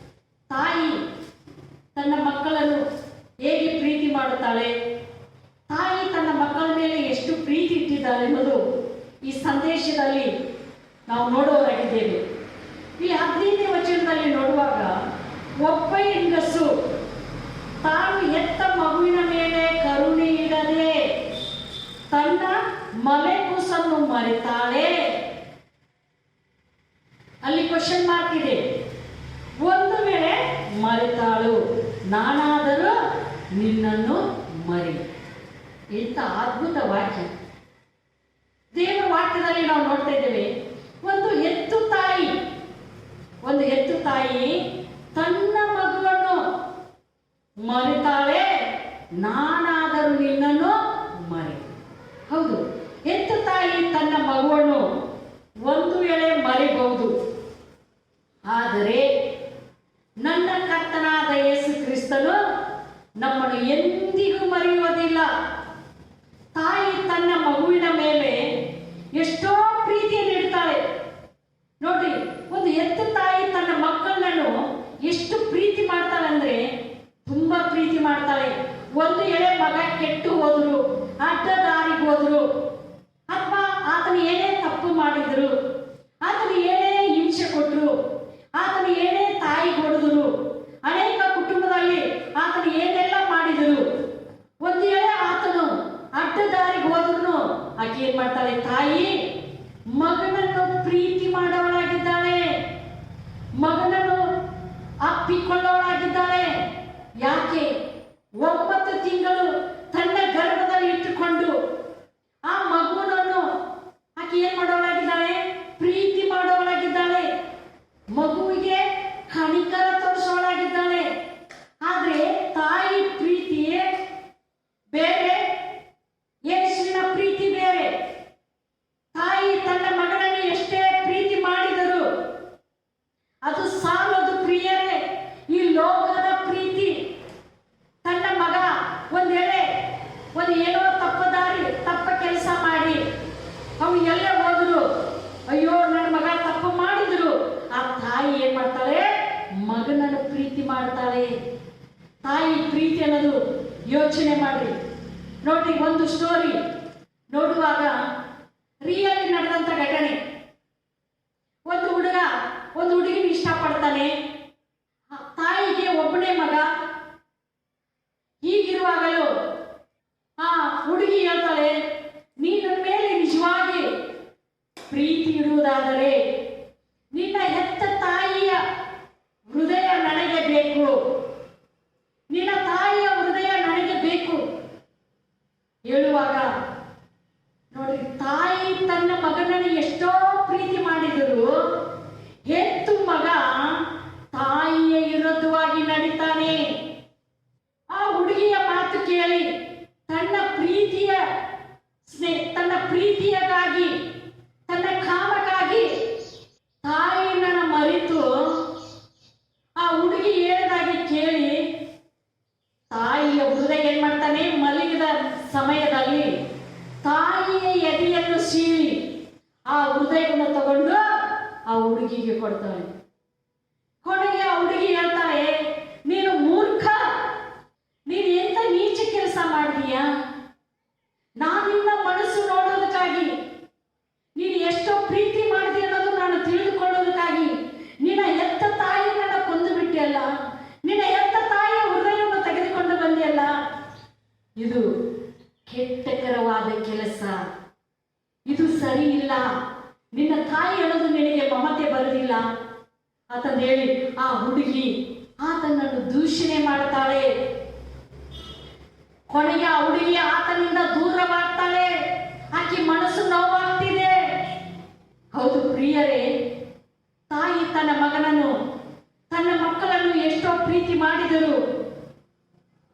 Speaker 2: ತಾಯಿ ತನ್ನ ಮಕ್ಕಳನ್ನು ಹೇಗೆ ಪ್ರೀತಿ ಮಾಡುತ್ತಾಳೆ, ತಾಯಿ ತನ್ನ ಮಕ್ಕಳ ಮೇಲೆ ಎಷ್ಟು ಪ್ರೀತಿ ಇಟ್ಟಿದ್ದಾಳೆ ಎಂಬುದು ಈ ಸಂದೇಶದಲ್ಲಿ ನಾವು ನೋಡುವವರಾಗಿದ್ದೇವೆ. ಈ 15ನೇ ವಚನದಲ್ಲಿ ನೋಡುವಾಗ ಒಬ್ಬ ಹೆಂಗಸು ತಾನು ಎತ್ತ ಮಗುವಿನ ಮೇಲೆ ಕರುಣೆ ಇಡದೆ ತನ್ನ ಮಲೆ ಕೂಸನ್ನು ಕೂಸನ್ನು ಮರೆತಾಳೆ. ಅಲ್ಲಿ ಕ್ವಶನ್ ಮಾರ್ಕ್ ಇದೆ. ಒಂದು ವೇಳೆ ಮರೆತಾಳು, ನಾನಾದರೂ ನಿನ್ನನ್ನು ಮರಿ. ಇಂಥ ಅದ್ಭುತ ವಾಕ್ಯ ದೇವರ ವಾಕ್ಯದಲ್ಲಿ ನಾವು ನೋಡ್ತಾ ಇದ್ದೇವೆ. ಒಂದು ಹೆತ್ತು ತಾಯಿ ತನ್ನ ಮಗುವನ್ನು ಮರೆತಾಳೆ, ನಾನಾದರೂ ನಿನ್ನನ್ನು ಮರಿ. ಹೌದು, ಹೆತ್ತು ತಾಯಿ ತನ್ನ ಮಗುವನ್ನು ಒಂದು ವೇಳೆ ಮರೆಯಬಹುದು, ಆದರೆ ನನ್ನ ಕರ್ತನಾದ ಯೇಸು ಕ್ರಿಸ್ತನು ನಮ್ಮನ್ನು ಎಂದಿಗೂ ಮರೆಯುವುದಿಲ್ಲ. ತಾಯಿ ತನ್ನ ಮಗುವಿನ ಮೇಲೆ ಎಷ್ಟೋ ಪ್ರೀತಿಯನ್ನು ಇಡ್ತಾಳೆ. ನೋಡಿ, ಒಂದು ಹೆತ್ತ ತಾಯಿ ತನ್ನ ಮಕ್ಕಳನ್ನು ಎಷ್ಟು ಪ್ರೀತಿ ಮಾಡ್ತಾಳೆ ಅಂದ್ರೆ ತುಂಬಾ ಪ್ರೀತಿ ಮಾಡ್ತಾಳೆ. ಒಂದು ಎಳೆ ಮಗ ಕೆಟ್ಟು ಹೋದ್ರು, ಅಡ್ಡ ದಾರಿಗೆ ಹೋದ್ರು, ಅಥವಾ ಆತನು ಏನೇ ತಪ್ಪು ಮಾಡಿದ್ರು, ಆತನು ಏನೇ ಹಿಂಸೆ ಕೊಟ್ಟರು, ಆತನು ಏನೇ ತಾಯಿ ಹೊಡೆದ್ರು, ಅನೇಕ ಕುಟುಂಬದಲ್ಲಿ ಆತನು ಏನೆಲ್ಲ ಮಾಡಿದರು, ಒಂದು ಎಳೆ ಆತನು ಅಡ್ಡ ದಾರಿಗೆ ಹೋದ್ರು ಆಕೆ ಏನ್ ಮಾಡ್ತಾಳೆ? ತಾಯಿ ಮಗನನ್ನು ಪ್ರೀತಿ ಮಾಡೋಳಾಗಿದ್ದಾಳೆ, ಮಗನನ್ನು ಅಪ್ಪಿಕೊಳ್ಳೋಳಾಗಿದ್ದಾಳೆ. ಯಾಕೆ? 9 ತಿಂಗಳು ತನ್ನ ಗರ್ಭದಲ್ಲಿ ಇಟ್ಟುಕೊಂಡು ಆ ಮಗುವನ್ನು ಆಕೆ ಏನ್ ಮಾಡೋಳಾಗಿದ್ದಾಳೆ? ಪ್ರೀತಿ ಮಾಡೋಳಾಗಿದ್ದಾಳೆ, ಮಗುವಿಗೆ ಕನಿಕರ ತೋರಿಸೋಳಾಗಿದ್ದಾಳೆ. ಆದ್ರೆ ತಾಯಿ ಪ್ರೀತಿ ಬೇರೆ, ಯೇಸುವಿನ ಪ್ರೀತಿ ಬೇರೆ. ತಾಯಿ ತನ್ನ ಮಗನನ್ನು ಎಷ್ಟೇ ಪ್ರೀತಿ ಮಾಡಿದರು ಅದು ಸಾಲದು ಪ್ರಿಯರೇ. ಈ ಲೋಕದ ಪ್ರೀತಿ, ತನ್ನ ಮಗ ಒಂದು ಏನೋ ತಪ್ಪ ಕೆಲಸ ಮಾಡಿ ಅವನು ಎಲ್ಲೇ ಹೋದ್ರು, ಅಯ್ಯೋ ನನ್ನ ಮಗ ತಪ್ಪು ಮಾಡಿದ್ರು, ಆ ತಾಯಿ ಏನ್ ಮಾಡ್ತಾಳೆ? ಮಗನನ್ನು ಪ್ರೀತಿ ಮಾಡ್ತಾಳೆ. ತಾಯಿ ಪ್ರೀತಿ ಅನ್ನೋದು ಯೋಚನೆ ಮಾಡ್ರಿ. ನೋಡಿ, ಒಂದು ಸ್ಟೋರಿ ನೋಡುವಾಗ ರಿಯಲ್ ನಡೆದಂತ ಘಟನೆ. ಒಂದು ಹುಡುಗ ಒಂದು ಹುಡುಗಿನ ಇಷ್ಟಪಡ್ತಾನೆ. ತಾಯಿಗೆ ಒಬ್ಬನೇ ಮಗ. ಹೀಗಿರುವಾಗಲೂ ಆ ಹುಡುಗಿ ಹೇಳ್ತಾಳೆ, ನೀನ ಮೇಲೆ ನಿಜವಾಗಿ ಪ್ರೀತಿ ಇಡುವುದಾದರೆ ನಿನ್ನ ಹೆತ್ತ ತಾಯಿಯ ಹೃದಯ ನನಗೆ ಬೇಕು, ನಿನ್ನ ತಾಯಿಯ ಹೃದಯ ನನಗೆ ಬೇಕು ಹೇಳುವಾಗ ನೋಡಿ, ತಾಯಿ ತನ್ನ ಮಗನನ್ನು ಎಷ್ಟೋ ಪ್ರೀತಿ ಮಾಡಿದರು, ಹೆತ್ತು ಮಗ ತಾಯಿಯ ವಿರುದ್ಧವಾಗಿ ನಡೀತಾನೆ. ಆ ಹುಡುಗಿಯ ಮಾತು ಕೇಳಿ ತನ್ನ ಪ್ರೀತಿಯಕ್ಕಾಗಿ ತನ್ನ ಕಾಮಕ್ಕಾಗಿ ತಾಯಿಯನ್ನ ಮರೆತು ಆ ಹುಡುಗಿ ಹೇಳಿದಾಗಿ ಕೇಳಿ ತಾಯಿಯ ಹೃದಯ ಏನ್ ಮಾಡ್ತಾನೆ? ಮಲಗಿದ ಸಮಯದಲ್ಲಿ ತಾಯಿಯ ಎದೆಯನ್ನು ಸೀಳಿ ಆ ಹೃದಯವನ್ನು ತಗೊಂಡು ಆ ಹುಡುಗಿಗೆ ಕೊಡ್ತಾಳೆ. ಕೊನೆಗೆ ಆ ಹುಡುಗಿ ಹೇಳ್ತಾಳೆ, ನೀನು ಮೂರ್ಖ, ನೀನು ಎಂತ ನೀಚ ಕೆಲಸ ಮಾಡಿದೀಯಾ? ನಾನಿನ್ನ ಮನಸ್ಸು ನೋಡೋದಕ್ಕಾಗಿ, ನೀನು ಎಷ್ಟೋ ಪ್ರೀತಿ ಮಾಡಿದೆ ಅನ್ನೋದು ನಾನು ತಿಳಿದುಕೊಳ್ಳೋದಕ್ಕಾಗಿ ನಿನ್ನ ಹೆತ್ತ ತಾಯಿಯನ್ನ ಕೊಂದು ಬಿಟ್ಟಿಯಲ್ಲ, ನಿನ್ನ ಹೆತ್ತ ತಾಯಿಯ ಹೃದಯವನ್ನು ತೆಗೆದುಕೊಂಡು ಬಂದಿಯಲ್ಲ. ಇದು ಕೆಟ್ಟಕರವಾದ ಕೆಲಸ, ಇದು ಸರಿ ಇಲ್ಲ. ನಿನ್ನ ತಾಯಿ ಅನ್ನೋದು ನಿನಗೆ ಮಮತೆ ಬರುವುದಿಲ್ಲ ಅಂತಂದು ಹೇಳಿ ಆ ಹುಡುಗಿ ಆತನನ್ನು ದೂಷಣೆ ಮಾಡ್ತಾಳೆ. ಕೊನೆಗೆ ಆ ಹುಡುಗಿ ಆತನಿಂದ ದೂರವಾಗ್ತಾಳೆ. ಆಕೆ ಮನಸ್ಸು ನೋವಾಗ್ತಿದೆ. ಹೌದು ಪ್ರಿಯರೇ, ತಾಯಿ ತನ್ನ ಮಗನನ್ನು ತನ್ನ ಮಕ್ಕಳನ್ನು ಎಷ್ಟೋ ಪ್ರೀತಿ ಮಾಡಿದರು,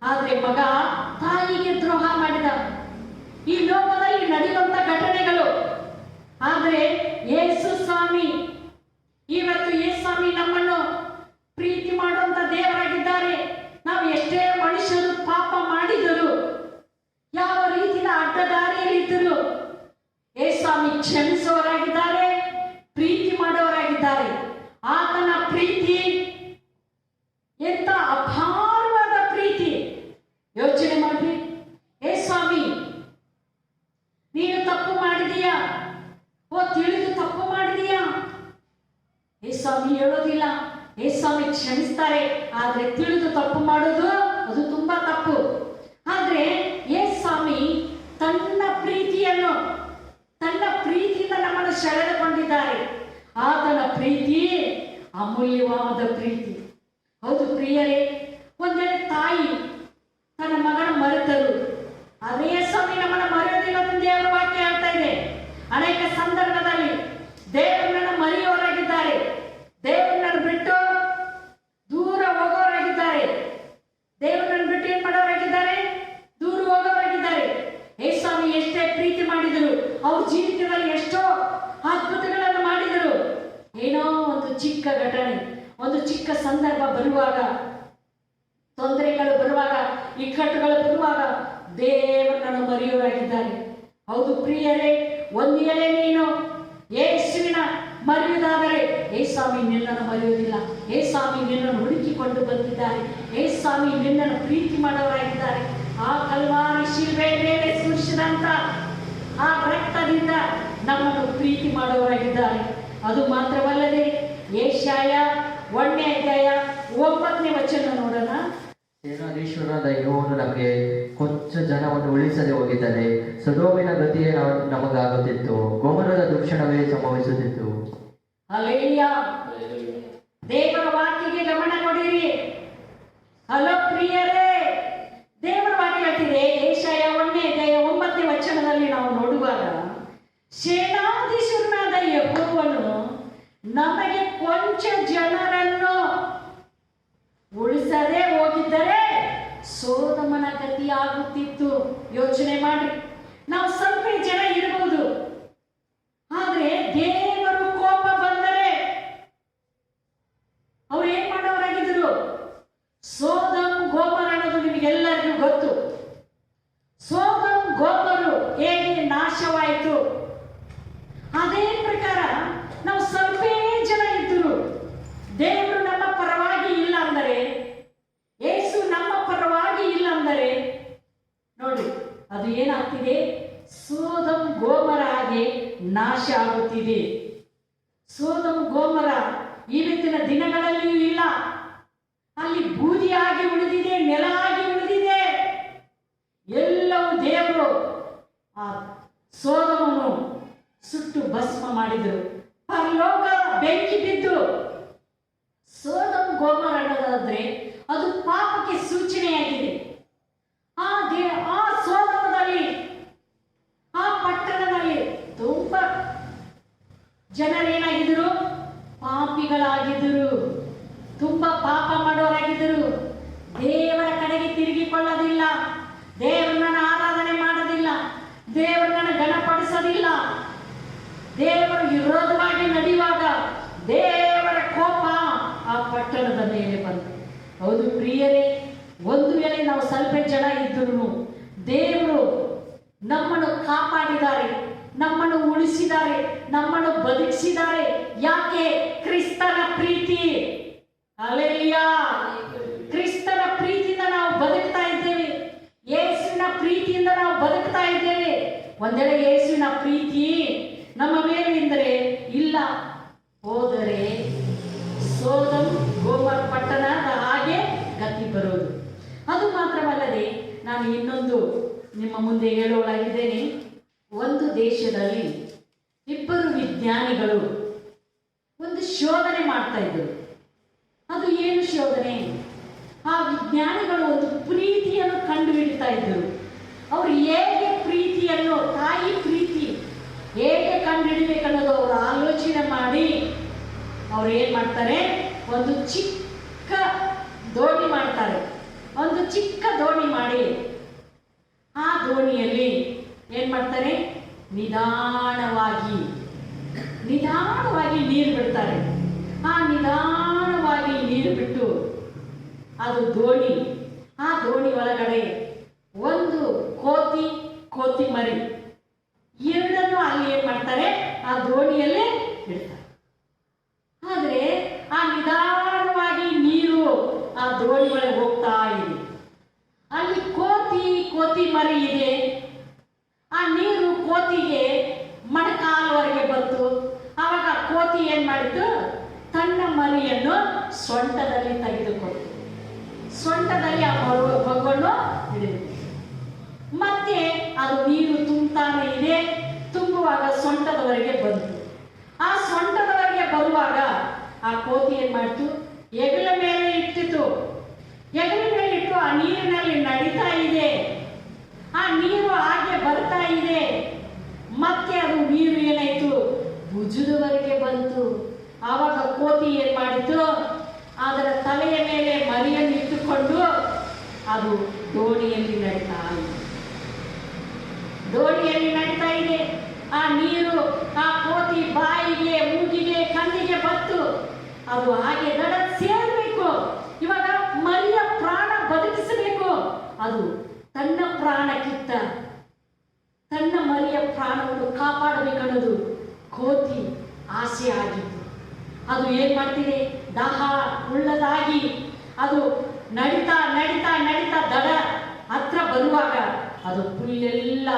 Speaker 2: ಆದ್ರೆ ಮಗ ತಾಯಿಗೆ ದ್ರೋಹ ಮಾಡಿದ. ಈ ಲೋಕದಲ್ಲಿ ನಡೆಯುವಂತ ಘಟನೆಗಳು. ಆದ್ರೆ ಯೇಸು ಸ್ವಾಮಿ, ಇವತ್ತು ಯೇಸು ಸ್ವಾಮಿ ನಮ್ಮನ್ನು ಪ್ರೀತಿ ಮಾಡುವಂತ ದೇವರಾಗಿದ್ದಾರೆ. ನಾವು ಎಷ್ಟೇ ಮನುಷ್ಯರು ಪಾಪ ಮಾಡಿದರು, ಯಾವ ರೀತಿಯ ಅಡ್ಡದಾರಿಯಲ್ಲಿದ್ದರು, ಯೇಸು ಸ್ವಾಮಿ ಕ್ಷಮಿಸುವವರಾಗಿದ್ದಾರೆ, ಪ್ರೀತಿ ಮಾಡುವವರಾಗಿದ್ದಾರೆ. ಆತನ ಪ್ರೀತಿ ಎಂತ ಅಪಾರವಾದ ಪ್ರೀತಿ. ಯೋಚನೆ ಮಾಡಿ, ಯೇಸು ಸ್ವಾಮಿ ನೀನು ತಪ್ಪು ಮಾಡಿದೀಯಾ, ತಿಳಿದು ತಪ್ಪು ಮಾಡಿದೀಯಾ? ಯೇಸು ಸ್ವಾಮಿ ಹೇಳೋದಿಲ್ಲ, ಯೇಸು ಸ್ವಾಮಿ ಕ್ಷಮಿಸ್ತಾರೆ. ಆದ್ರೆ ತಿಳಿದು ತಪ್ಪು ಮಾಡೋದು ಅದು ತುಂಬಾ ತಪ್ಪು. ಆದ್ರೆ ಯೇಸು ಸ್ವಾಮಿ ತನ್ನ ಪ್ರೀತಿಯನ್ನು ಅಮೂಲ್ಯವಾದ ಪ್ರೀತಿ. ಹೌದು ಪ್ರಿಯರೇ, ಒಂದೆಡೆ ತಾಯಿ ತನ್ನ ಮಗನ ಮರೆತರು, ಅದೇ ಸಮಯ ನಮ್ಮನ್ನು ಮರೆಯೋದಿಲ್ಲ ಅಂತ ದೇವರ ವಾಕ್ಯ ಹೇಳ್ತಾ ಇದೆ. ಅನೇಕ ಸಂದರ್ಭದಲ್ಲಿ ದೇವರನ್ನು ಮರೆಯೋರಾಗಿದ್ದಾರೆ, ದೇವರನ್ನು ಬಿಟ್ಟು ದೂರ ಹೋಗೋರಾಗಿದ್ದಾರೆ, ದೇವರನ್ನು ಬಿಟ್ಟು ಏನ್ ಮಾಡೋರಾಗಿದ್ದಾರೆ, ದೂರ ಹೋಗೋರಾಗಿದ್ದಾರೆ. ಯೇಸುಸ್ವಾಮಿ ಎಷ್ಟೇ ಪ್ರೀತಿ ಮಾಡಿದರು, ಅವ್ರ ಜೀವಿತದಲ್ಲಿ ಎಷ್ಟೋ ಅದ್ಭುತಗಳನ್ನು ಮಾಡಿದರು. ಏನೋ ಒಂದು ಚಿಕ್ಕ ಘಟನೆ, ಒಂದು ಚಿಕ್ಕ ಸಂದರ್ಭ ಬರುವಾಗ, ತೊಂದರೆಗಳು ಬರುವಾಗ, ಇಕ್ಕಟ್ಟುಗಳು ಬರುವಾಗ ದೇವರನ್ನು ಮರೆಯೋರಾಗಿದ್ದಾರೆ. ಹೌದು ಪ್ರಿಯರೇ, ಒಂದು ವೇಳೆ ನೀನು ಯೇಸುವಿನ ಮರೆಯುವುದಾದರೆ ಯೇಸುಸ್ವಾಮಿ ನಿನ್ನನ್ನು ಮರೆಯುವುದಿಲ್ಲ. ಯೇಸುಸ್ವಾಮಿ ನಿನ್ನನ್ನು ಹುಡುಕಿಕೊಂಡು ಬಂದಿದ್ದಾರೆ. ಯೇಸುಸ್ವಾಮಿ ನಿನ್ನನ್ನು ಪ್ರೀತಿ ಮಾಡೋರಾಗಿದ್ದಾರೆ. ಆ ಕಲ್ವಾರಿ ಶಿಲ್ಬೆ ಮೇಲೆ ಸುರಿಸಿದಂತ ಆ ರಕ್ತದಿಂದ ನಮ್ಮನ್ನು ಪ್ರೀತಿ ಮಾಡೋರಾಗಿದ್ದಾರೆ. ಅದು ಮಾತ್ರವಲ್ಲದೆ ಯೆಶಾಯ 1ನೇ ಅಧ್ಯಾಯ 9ನೇ ವಚನ ನೋಡೋಣ.
Speaker 3: ಸೇನಾಧೀಶ್ವರನಾದ ಯೆಹೋವನು ನಮಗೆ ಕೊಂಚ ಜನವನ್ನು ಉಳಿಸದೆ ಹೋಗಿದ್ದರೆ ಸೊದೋಮಿನ ಗತಿಯೇ ನಮಗಾಗುತ್ತಿತ್ತು, ಗೊಮರದ ದುರ್ಕ್ಷಣವೇ ಸಂಭವಿಸುತ್ತಿತ್ತು.
Speaker 2: ಹಲ್ಲೆಲೂಯಾ. ದೇವರ ವಾಕ್ಯಕ್ಕೆ ಗಮನ ಕೊಡಿರಿ. ಹಲೋ ಪ್ರಿಯರೇ, ದೇವರ ವಾಕ್ಯ ಹೇಳ್ತಿದೆ. ಯೆಶಾಯ 1ನೇ ಅಧ್ಯಾಯ 9ನೇ ವಚನದಲ್ಲಿ ನಾವು ನೋಡುವಾಗ, ಸೇನಾಧೀಶ್ವರನಾದ ಯೆಹೋವನು ನಮಗೆ ಕೊಂಚ ಜನರನ್ನು ಉಳಿಸದೆ ಹೋಗಿದ್ದರೆ ಸೊದೋಮನ ಗತಿ ಆಗುತ್ತಿತ್ತು. ಯೋಚನೆ ಮಾಡಿ, ನಾವು ಸ್ವಲ್ಪ ಜನ ಇರಬಹುದು, ಆದ್ರೆ ದೇವರು ಕೋಪ ಬಂದರೆ ಅವ್ರು ಏನ್ ಮಾಡೋರಾಗಿದ್ರು? ಸೊದೋಮ್ ಗೋಮರ ಅನ್ನೋದು ನಿಮಗೆಲ್ಲರಿಗೂ ಗೊತ್ತು. ಸೊದೋಮ್ ಗೋಮರು ಹೇಗೆ ನಾಶವಾಯಿತು, ಅದೇ ಪ್ರಕಾರ ನಾವು ಸ್ವಲ್ಪ ಜನ ಇದ್ದರು, ದೇವರು ನಮ್ಮ ಪರವಾಗಿ ಇಲ್ಲ ಅಂದರೆ, ಯೇಸು ನಮ್ಮ ಪರವಾಗಿ ಇಲ್ಲ ಅಂದರೆ ನೋಡಿ ಅದು ಏನಾಗ್ತಿದೆ? ಸೊದೋಮ್ ಗೋಮರ ಹಾಗೆ ನಾಶ ಆಗುತ್ತಿದೆ. ಸೊದೋಮ್ ಗೋಮರ ಇವತ್ತಿನ ದಿನಗಳಲ್ಲಿಯೂ ಇಲ್ಲ, ಅಲ್ಲಿ ಬೂದಿಯಾಗಿ ಉಳಿದಿದೆ, ನೆಲ ಆಗಿ ಉಳಿದಿದೆ. ಎಲ್ಲವೂ ದೇವರು ಆ ಸೊದೋಮನ್ನು ಸುಟ್ಟು ಭಸ್ಮ ಮಾಡಿದರು. ಪರಲೋಕ ಬೆಂಕಿ ಬಿದ್ದು. ಸೊದೋಮ್ ಗೋಮರ ಅನ್ನೋದಾದ್ರೆ ಅದು ಪಾಪಕ್ಕೆ ಸೂಚನೆಯಾಗಿದೆ. ಆ ಸೊದೋಮದಲ್ಲಿ, ಆ ಪಟ್ಟಣದಲ್ಲಿ ತುಂಬಾ ಜನರೇನಾಗಿದ್ದರು? ಪಾಪಿಗಳಾಗಿದ್ದರು, ತುಂಬಾ ಪಾಪ ಮಾಡೋರಾಗಿದ್ದರು. ದೇವರ ಕಡೆಗೆ ತಿರುಗಿಕೊಳ್ಳೋದಿಲ್ಲ, ದೇವರನ್ನ ಆರಾಧನೆ ಮಾಡೋದಿಲ್ಲ, ದೇವರನ್ನ ಗಣಪಡಿಸೋದಿಲ್ಲ. ದೇವರು ವಿರೋಧವಾಗಿ ನಡೆಯುವಾಗ ದೇವರ ಕೋಪ ಆ ಪಟ್ಟಣದ ಮೇಲೆ ಬಂತು. ಹೌದು ಪ್ರಿಯರೇ, ಒಂದು ವೇಳೆ ನಾವು ಸ್ವಲ್ಪ ಜನ ಇದ್ದರೂ ದೇವರು ನಮ್ಮನ್ನು ಕಾಪಾಡಿದ್ದಾರೆ, ನಮ್ಮನ್ನು ಉಳಿಸಿದ್ದಾರೆ, ನಮ್ಮನ್ನು ಬದುಕಿಸಿದ್ದಾರೆ. ಯಾಕೆ? ಕ್ರಿಸ್ತನ ಪ್ರೀತಿ. ಹಲ್ಲೆಲೂಯಾ. ಕ್ರಿಸ್ತನ ಪ್ರೀತಿಯಿಂದ ನಾವು ಬದುಕ್ತಾ ಇದ್ದೇವೆ, ಯೇಸುವಿನ ಪ್ರೀತಿಯಿಂದ ನಾವು ಬದುಕ್ತಾ ಇದ್ದೇವೆ. ಒಂದೆಡೆ ಯೇಸುವಿನ ಪ್ರೀತಿ ನಮ್ಮ ಮೇಲೆ ಎಂದರೆ ಇಲ್ಲ ಹೋದರೆ ಸೊದೋಮ್ ಗೋಮರ ಪಟ್ಟಣದ ಹಾಗೆ ಗತಿ ಬರೋದು. ಅದು ಮಾತ್ರವಲ್ಲದೆ ನಾನು ಇನ್ನೊಂದು ನಿಮ್ಮ ಮುಂದೆ ಹೇಳೋಳಾಗಿದ್ದೇನೆ. ಒಂದು ದೇಶದಲ್ಲಿ ಇಬ್ಬರು ವಿಜ್ಞಾನಿಗಳು ಒಂದು ಶೋಧನೆ ಮಾಡ್ತಾ ಇದ್ದರು. ಅದು ಏನು ಶೋಧನೆ? ಆ ವಿಜ್ಞಾನಿಗಳು ಒಂದು ಪ್ರೀತಿಯನ್ನು ಕಂಡುಹಿಡಿತಾ ಇದ್ದರು. ಅವರು ಹೇಗೆ ಪ್ರೀತಿಯನ್ನು, ತಾಯಿ ಪ್ರೀತಿ ಹೇಗೆ ಕಂಡುಹಿಡಿಬೇಕನ್ನೋದು ಅವರು ಆಲೋಚನೆ ಮಾಡಿ ಅವ್ರು ಏನ್ ಮಾಡ್ತಾರೆ? ಒಂದು ಚಿಕ್ಕ ದೋಣಿ ಮಾಡ್ತಾರೆ. ಒಂದು ಚಿಕ್ಕ ದೋಣಿ ಮಾಡಿ ಆ ದೋಣಿಯಲ್ಲಿ ಏನ್ ಮಾಡ್ತಾರೆ? ನಿಧಾನವಾಗಿ ನೀರು ಬಿಡ್ತಾರೆ. ಆ ನಿಧಾನವಾಗಿ ನೀರು ಬಿಟ್ಟು ಅದು ದೋಣಿ, ಆ ದೋಣಿ ಒಳಗಡೆ ಒಂದು ಕೋತಿ ಮರಿ ಎರಡನ್ನು ಅಲ್ಲಿ ಏನ್ ಮಾಡ್ತಾರೆ? ಆ ದೋಣಿಯಲ್ಲೇ ಬಿಡ್ತಾರೆ. ಆದ್ರೆ ಆ ನಿಧಾನವಾಗಿ ನೀರು ಆ ದೋಣಿ ಒಳಗೆ ಹೋಗ್ತಾ ಇದೆ. ಅಲ್ಲಿ ಕೋತಿ ಮರಿ ಇದೆ. ಆ ನೀರು ಕೋತಿಗೆ ಮೊಣಕಾಲವರೆಗೆ ಬಂತು. ಆವಾಗ ಕೋತಿ ಏನ್ ಮಾಡಿತು? ತನ್ನ ಮರಿಯನ್ನು ಸೊಂಟದಲ್ಲಿ ತೆಗೆದುಕೊಂಡು ಸೊಂಟದಲ್ಲಿ ಆ ಮಗುವನ್ನು ಹಿಡಿದು, ಮತ್ತೆ ಅದು ನೀರು ತುಂಬುತ್ತಾನೆ ಇದೆ. ತುಂಬುವಾಗ ಸೊಂಟದವರೆಗೆ ಬಂತು. ಆ ಸೊಂಟದವರೆಗೆ ಬರುವಾಗ ಆ ಕೋತಿ ಏನ್ ಮಾಡ್ತು, ಹೆಗಲ ಮೇಲೆ ಇಟ್ಟಿತು. ಹೆಗಲ ಮೇಲೆ ಇಟ್ಟು ಆ ನೀರಿನಲ್ಲಿ ನಡೀತಾ ಇದೆ. ಆ ನೀರು ಹಾಗೆ ಬರ್ತಾ ಇದೆ. ಮತ್ತೆ ಅದು ನೀರು ಏನಾಯ್ತು, ಭುಜದವರೆಗೆ ಬಂತು. ಆವಾಗ ಕೋತಿ ಏನ್ ಮಾಡಿತು, ಅದರ ತಲೆಯ ಮೇಲೆ ಮರಿಯನ್ನು ಇಟ್ಟುಕೊಂಡು ಅದು ದೋಣಿಯಲ್ಲಿ ನಡೀತಾ ಇದೆ. ದೋಣಿಯಲ್ಲಿ ನಡೀತಾ ಇದೆ. ಆ ನೀರು ಆ ಕೋತಿ ಬಾಯಿಗೆ, ಮೂಗಿಗೆ, ಕಣ್ಣಿಗೆ ಬತ್ತು. ಅದು ಹಾಗೆ ದಡ ಸೇರಬೇಕು. ಇವಾಗ ಮರಿಯ ಪ್ರಾಣ ಬದುಕಿಸಬೇಕು. ಅದು ತನ್ನ ಪ್ರಾಣಕ್ಕಿಂತ ತನ್ನ ಮರಿಯ ಪ್ರಾಣವನ್ನು ಕಾಪಾಡಬೇಕನ್ನೋದು ಕೋತಿ ಆಸೆ ಆಗಿತ್ತು. ಅದು ಏನ್ ಮಾಡ್ತಿದೆ, ದಾಹ ಉಳ್ಳದಾಗಿ ಅದು ನಡೀತಾ ನಡೀತಾ ನಡೀತಾ ದಡ ಹತ್ರ ಬರುವಾಗ ಅದು ಪುಲ್ಲೆಲ್ಲ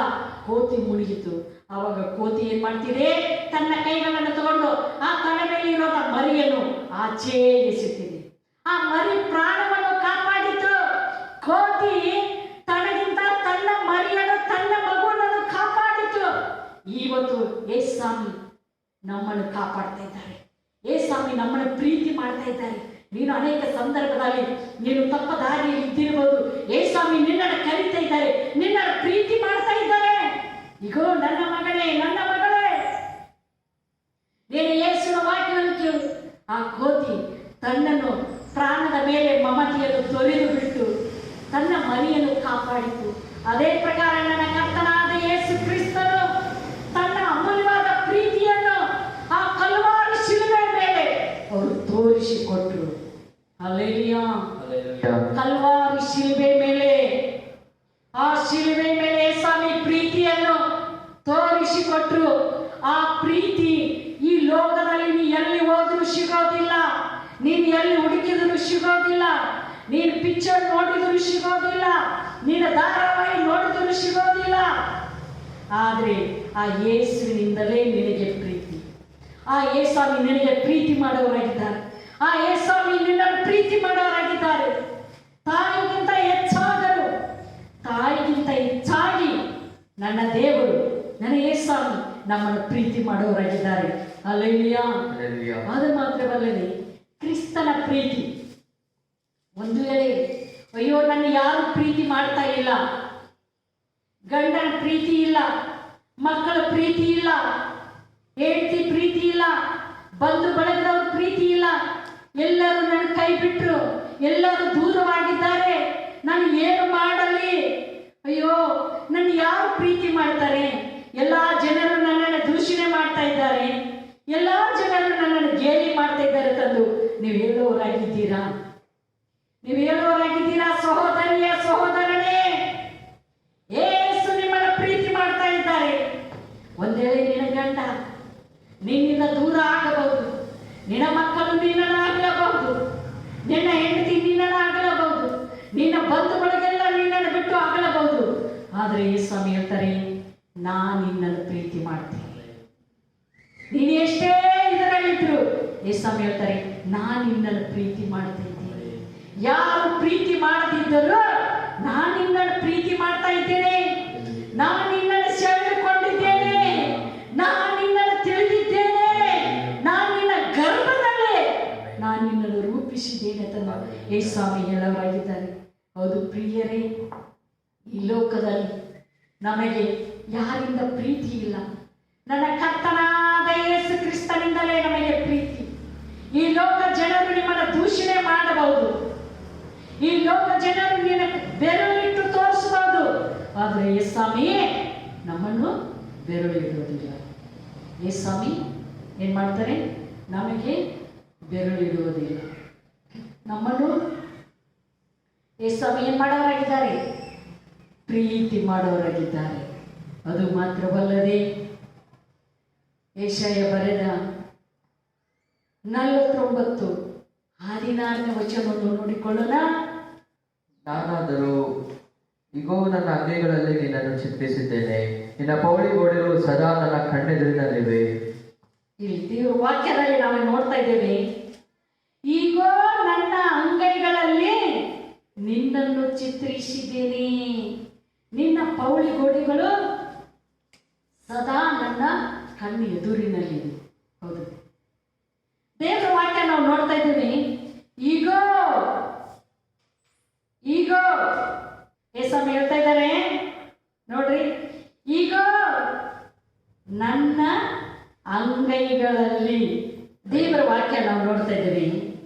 Speaker 2: ಕೋತಿ ಮುಳುಗಿತು. ಆವಾಗ ಕೋತಿ ಏನ್ ಮಾಡ್ತಿದೆ, ತನ್ನ ಕೈಗಳನ್ನು ತಗೊಂಡು ಆ ತಲೆ ಮೇಲೆ ಇರೋ ಮರಿಯನ್ನು ಆಚೆ ಎಸೆತಿದೆ. ಆ ಮರಿ ಪ್ರಾಣವನ್ನು ಕಾಪಾಡಿತು. ಕೋತಿ ತನಗಿಂತ ತನ್ನ ಮರಿಯನ್ನು, ತನ್ನ ಮಗುವನ್ನು ಕಾಪಾಡಿತು. ಇವತ್ತು ಏಸ್ವಾಮಿ ನಮ್ಮನ್ನು ಕಾಪಾಡ್ತಾ ಇದ್ದಾರೆ. ಏಸ್ವಾಮಿ ನಮ್ಮನ್ನು ಪ್ರೀತಿ ಮಾಡ್ತಾ ಇದ್ದಾರೆ. ನೀನು ಅನೇಕ ಸಂದರ್ಭದಲ್ಲಿ ನೀನು ತಪ್ಪ ದಾರಿಯಲ್ಲಿ ಇದ್ದಿರಬಹುದು. ಏಸ್ವಾಮಿ ನಿನ್ನನ್ನು ಕರೀತಾ ಇದ್ದಾರೆ, ನಿನ್ನನ್ನು ಪ್ರೀತಿ ಮಾಡ್ತಾ ಇದ್ದಾರೆ. ಇಗೋ ನನ್ನ ಮಗನೇ, ನನ್ನ ಮಗಳೇ, ನೀನು ಯೇಸುವಿನ ವಾಕ್ಯವನ್ನು ಕೇಳು. ಆ ಕೋತಿ ತನ್ನನ್ನು ಪ್ರಾಣದ ಮೇಲೆ ಮಮತೆಯನ್ನು ತೊರೆದು ಬಿಟ್ಟು ತನ್ನ ಮರಿಯನ್ನು ಕಾಪಾಡಿತು. ಅದೇ ಪ್ರಕಾರ ನನ್ನ ಕರ್ತನಾದ ಯೇಸು ಕ್ರಿಸ್ತನು ತನ್ನ ಅಮೂಲ್ಯವಾದ ಪ್ರೀತಿಯನ್ನು ಆ ಕಲ್ವಾರಿ ಶಿಲುಬೆ ಮೇಲೆ ಅವರು ತೋರಿಸಿಕೊಟ್ಟರು. ಹಲ್ಲೆಲೂಯಾ. ಕಲ್ವಾರಿ ಶಿಲುಬೆ ಮೇಲೆ, ಆ ಶಿಲುಬೆ ಮೇಲೆ ಸ್ವಾಮಿ ಪ್ರೀತಿಯನ್ನು ತೋರಿಸಿಕೊಟ್ರು. ಆ ಪ್ರೀತಿ ಈ ಲೋಕದಲ್ಲಿ ನೀ ಎಲ್ಲಿ ಹೋದರೂ ಸಿಗೋದಿಲ್ಲ. ನೀನು ಎಲ್ಲಿ ಹುಡುಕಿದರೂ ಸಿಗೋದಿಲ್ಲ. ನೀನು ಪಿಕ್ಚರ್ ನೋಡಿದರೂ ಸಿಗೋದಿಲ್ಲ. ನೀನು ಧಾರಾವಾಹಿ ನೋಡಿದರೂ ಸಿಗೋದಿಲ್ಲ. ಆದರೆ ಆ ಯೇಸುವಿನಿಂದಲೇ ನಿನಗೆ ಪ್ರೀತಿ. ಆ ಯೇಸ್ವಾಮಿ ನಿನಗೆ ಪ್ರೀತಿ ಮಾಡೋರಾಗಿದ್ದಾರೆ. ಆ ಯೇಸ್ವಾಮಿ ನಿನ್ನನ್ನು ಪ್ರೀತಿ ಮಾಡೋರಾಗಿದ್ದಾರೆ. ತಾಯಿಗಿಂತ ಹೆಚ್ಚಾಗಲು, ತಾಯಿಗಿಂತ ಹೆಚ್ಚಾಗಿ ನನ್ನ ದೇವರು, ನನ್ನ ಯೇಸ್ವಾಮಿ ನಮ್ಮನ್ನು ಪ್ರೀತಿ ಮಾಡೋರಾಗಿದ್ದಾರೆ. ಹಲ್ಲೆಲೂಯಾ. ಅದು ಮಾತ್ರವಲ್ಲದೆ ಕ್ರಿಸ್ತನ ಪ್ರೀತಿ. ಒಂದು ವೇಳೆ ಅಯ್ಯೋ ನನ್ನ ಯಾರು ಪ್ರೀತಿ ಮಾಡ್ತಾ ಇಲ್ಲ, ಗಂಡನ ಪ್ರೀತಿ ಇಲ್ಲ, ಮಕ್ಕಳ ಪ್ರೀತಿ ಇಲ್ಲ, ಹೆಂಡತಿ ಪ್ರೀತಿ ಇಲ್ಲ, ಬಂಧು ಬಳಗದವ್ರ ಪ್ರೀತಿ ಇಲ್ಲ, ಎಲ್ಲರೂ ನನ್ನ ಕೈ ಬಿಟ್ಟರು, ಎಲ್ಲರೂ ದೂರವಾಗಿದ್ದಾರೆ, ನಾನು ಏನು ಮಾಡಲಿ, ಅಯ್ಯೋ ನನ್ನ ಯಾರು ಪ್ರೀತಿ ಮಾಡ್ತಾರೆ, ಎಲ್ಲಾ ಜನರು ನನ್ನನ್ನು ದೂಷಣೆ ಮಾಡ್ತಾ ಇದ್ದಾರೆ, ಎಲ್ಲಾ ಜನರು ನನ್ನನ್ನು ಗೇಲಿ ಮಾಡ್ತಾ ಇದ್ದಾರೆ ತಂದು ನೀವು ಹೇಳೋರಾಗಿದ್ದೀರಾ? ನೀವು ಹೇಳೋರಾಗಿದ್ದೀರಾ? ಸಹೋದರಿಯ ಸಹೋದರನೇ, ಯೇಸು ನಿಮ್ಮನ್ನು ಪ್ರೀತಿ ಮಾಡ್ತಾ ಇದ್ದಾರೆ. ಒಂದ್ ವೇಳೆ ನಿನ್ನ ಗಂಡ ನಿನ್ನಿಂದ ದೂರ ಆಗಬಹುದು, ನಿನ್ನ ಮಕ್ಕಳು ನಿನ್ನನ್ನು ಆಗಲಬಹುದು, ನಿನ್ನ ಹೆಂಡತಿ ನಿನ್ನನ್ನು ಆಗಲಬಹುದು, ನಿನ್ನ ಬಂಧುಗಳಿಗೆಲ್ಲ ನಿನ್ನನ್ನು ಬಿಟ್ಟು ಆಗಲಬಹುದು. ಆದರೆ ಯೇಸು ಹೇಳ್ತಾರೆ, ನಾನು ನಿನ್ನನ್ನು ಪ್ರೀತಿ ಮಾಡ್ತೀನಿ. ನೀನು ಎಷ್ಟೇ ಇದರಲ್ಲಿದ್ರು ಯೇಸು ಹೇಳ್ತಾರೆ, ನಾನು ನಿನ್ನನ್ನು ಪ್ರೀತಿ ಮಾಡ್ತಾ ಇದ್ದೀನಿ. ಯಾರು ಪ್ರೀತಿ ಮಾಡದಿದ್ದರೂ ನಾನು ನಿನ್ನನ್ನು ಪ್ರೀತಿ ಮಾಡ್ತಾ ಇದ್ದೇನೆ. ನಾನು ನಿನ್ನನ್ನು ಸೆಳೆದುಕೊಂಡಿದ್ದೇನೆ, ನಾನು ನಿನ್ನನ್ನು ತಿಳಿದಿದ್ದೇನೆ, ನಾನು ನಿನ್ನ ಗರ್ಭದಲ್ಲೇ ನಾನು ನಿನ್ನನ್ನು ರೂಪಿಸಿದ್ದೇನೆ ಅಂತ ಯೇಸ್ವಾಮಿ ಹೇಳೋರಾಗಿದ್ದಾರೆ. ಹೌದು ಪ್ರಿಯರೇ, ಈ ಲೋಕದಲ್ಲಿ ನಮಗೆ ಯಾರಿಂದ ಪ್ರೀತಿ ಇಲ್ಲ. ನನ್ನ ಕರ್ತನಾದ ಯೇಸು ಕ್ರಿಸ್ತನಿಂದಲೇ ನಮಗೆ ಪ್ರೀತಿ. ಈ ಲೋಕ ಜನರು ನಿಮ್ಮನ್ನು ದೂಷಣೆ ಮಾಡಬಹುದು, ಈ ಲೋಕ ಜನರು ನಿನ್ನ ಬೆರಳಿಟ್ಟು ತೋರಿಸಬಹುದು, ಆದರೆ ಯೇಸ್ವಾಮಿಯೇ ನಮ್ಮನ್ನು ಬೆರಳಿಡುವುದಿಲ್ಲ. ಯೇಸ್ವಾಮಿ ಏನ್ ಮಾಡ್ತಾರೆ? ನಮಗೆ ಬೆರಳಿಡುವುದಿಲ್ಲ. ನಮ್ಮನ್ನು ಯೇಸ್ವಾಮಿ ಏನ್ ಮಾಡೋರಾಗಿದ್ದಾರೆ? ಪ್ರೀತಿ ಮಾಡೋರಾಗಿದ್ದಾರೆ. ಅದು ಮಾತ್ರವಲ್ಲದೆ ಯೆಶಾಯ ಬರೆದ 49:16 ವಚನವನ್ನು ನೋಡಿಕೊಳ್ಳೋಣ.
Speaker 3: ನಾನಾದರೂ ಇಗೋ ನನ್ನ ಅಂಗೈಗಳಲ್ಲಿ ನಿನ್ನನ್ನು ಚಿತ್ರಿಸಿದ್ದೇನೆ, ನಿನ್ನ ಪೌಳಿ ಗೋಡೆಗಳು ಸದಾ ನನ್ನ ಕಣ್ಣೆದುರಿನಲ್ಲಿವೆ.
Speaker 2: ಇಲ್ಲಿ ದೇವರ ವಾಕ್ಯದಲ್ಲಿ ನಾವು ನೋಡ್ತಾ ಇದ್ದೇವೆ, ಈಗೋ ನನ್ನ ಅಂಗೈಗಳಲ್ಲಿ ನಿನ್ನನ್ನು ಚಿತ್ರಿಸಿದ್ದೇನೆ, ನಿನ್ನ ಪೌಳಿ ಗೋಡೆಗಳು ಸದಾ ನನ್ನ ಕಣ್ಣು ಎದುರಿನಲ್ಲಿದೆ. ಹೌದು, ದೇವರ ವಾಕ್ಯ ನಾವು ನೋಡ್ತಾ ಇದ್ದೀವಿ. ಈಗೋ ಈಗೋ ಏಸಮ್ಮ ಹೇಳ್ತಾ ಇದ್ದಾರೆ ನೋಡ್ರಿ, ಈಗ ನನ್ನ ಅಂಗೈಗಳಲ್ಲಿ, ದೇವರ ವಾಕ್ಯ ನಾವು ನೋಡ್ತಾ ಇದ್ದೀವಿ.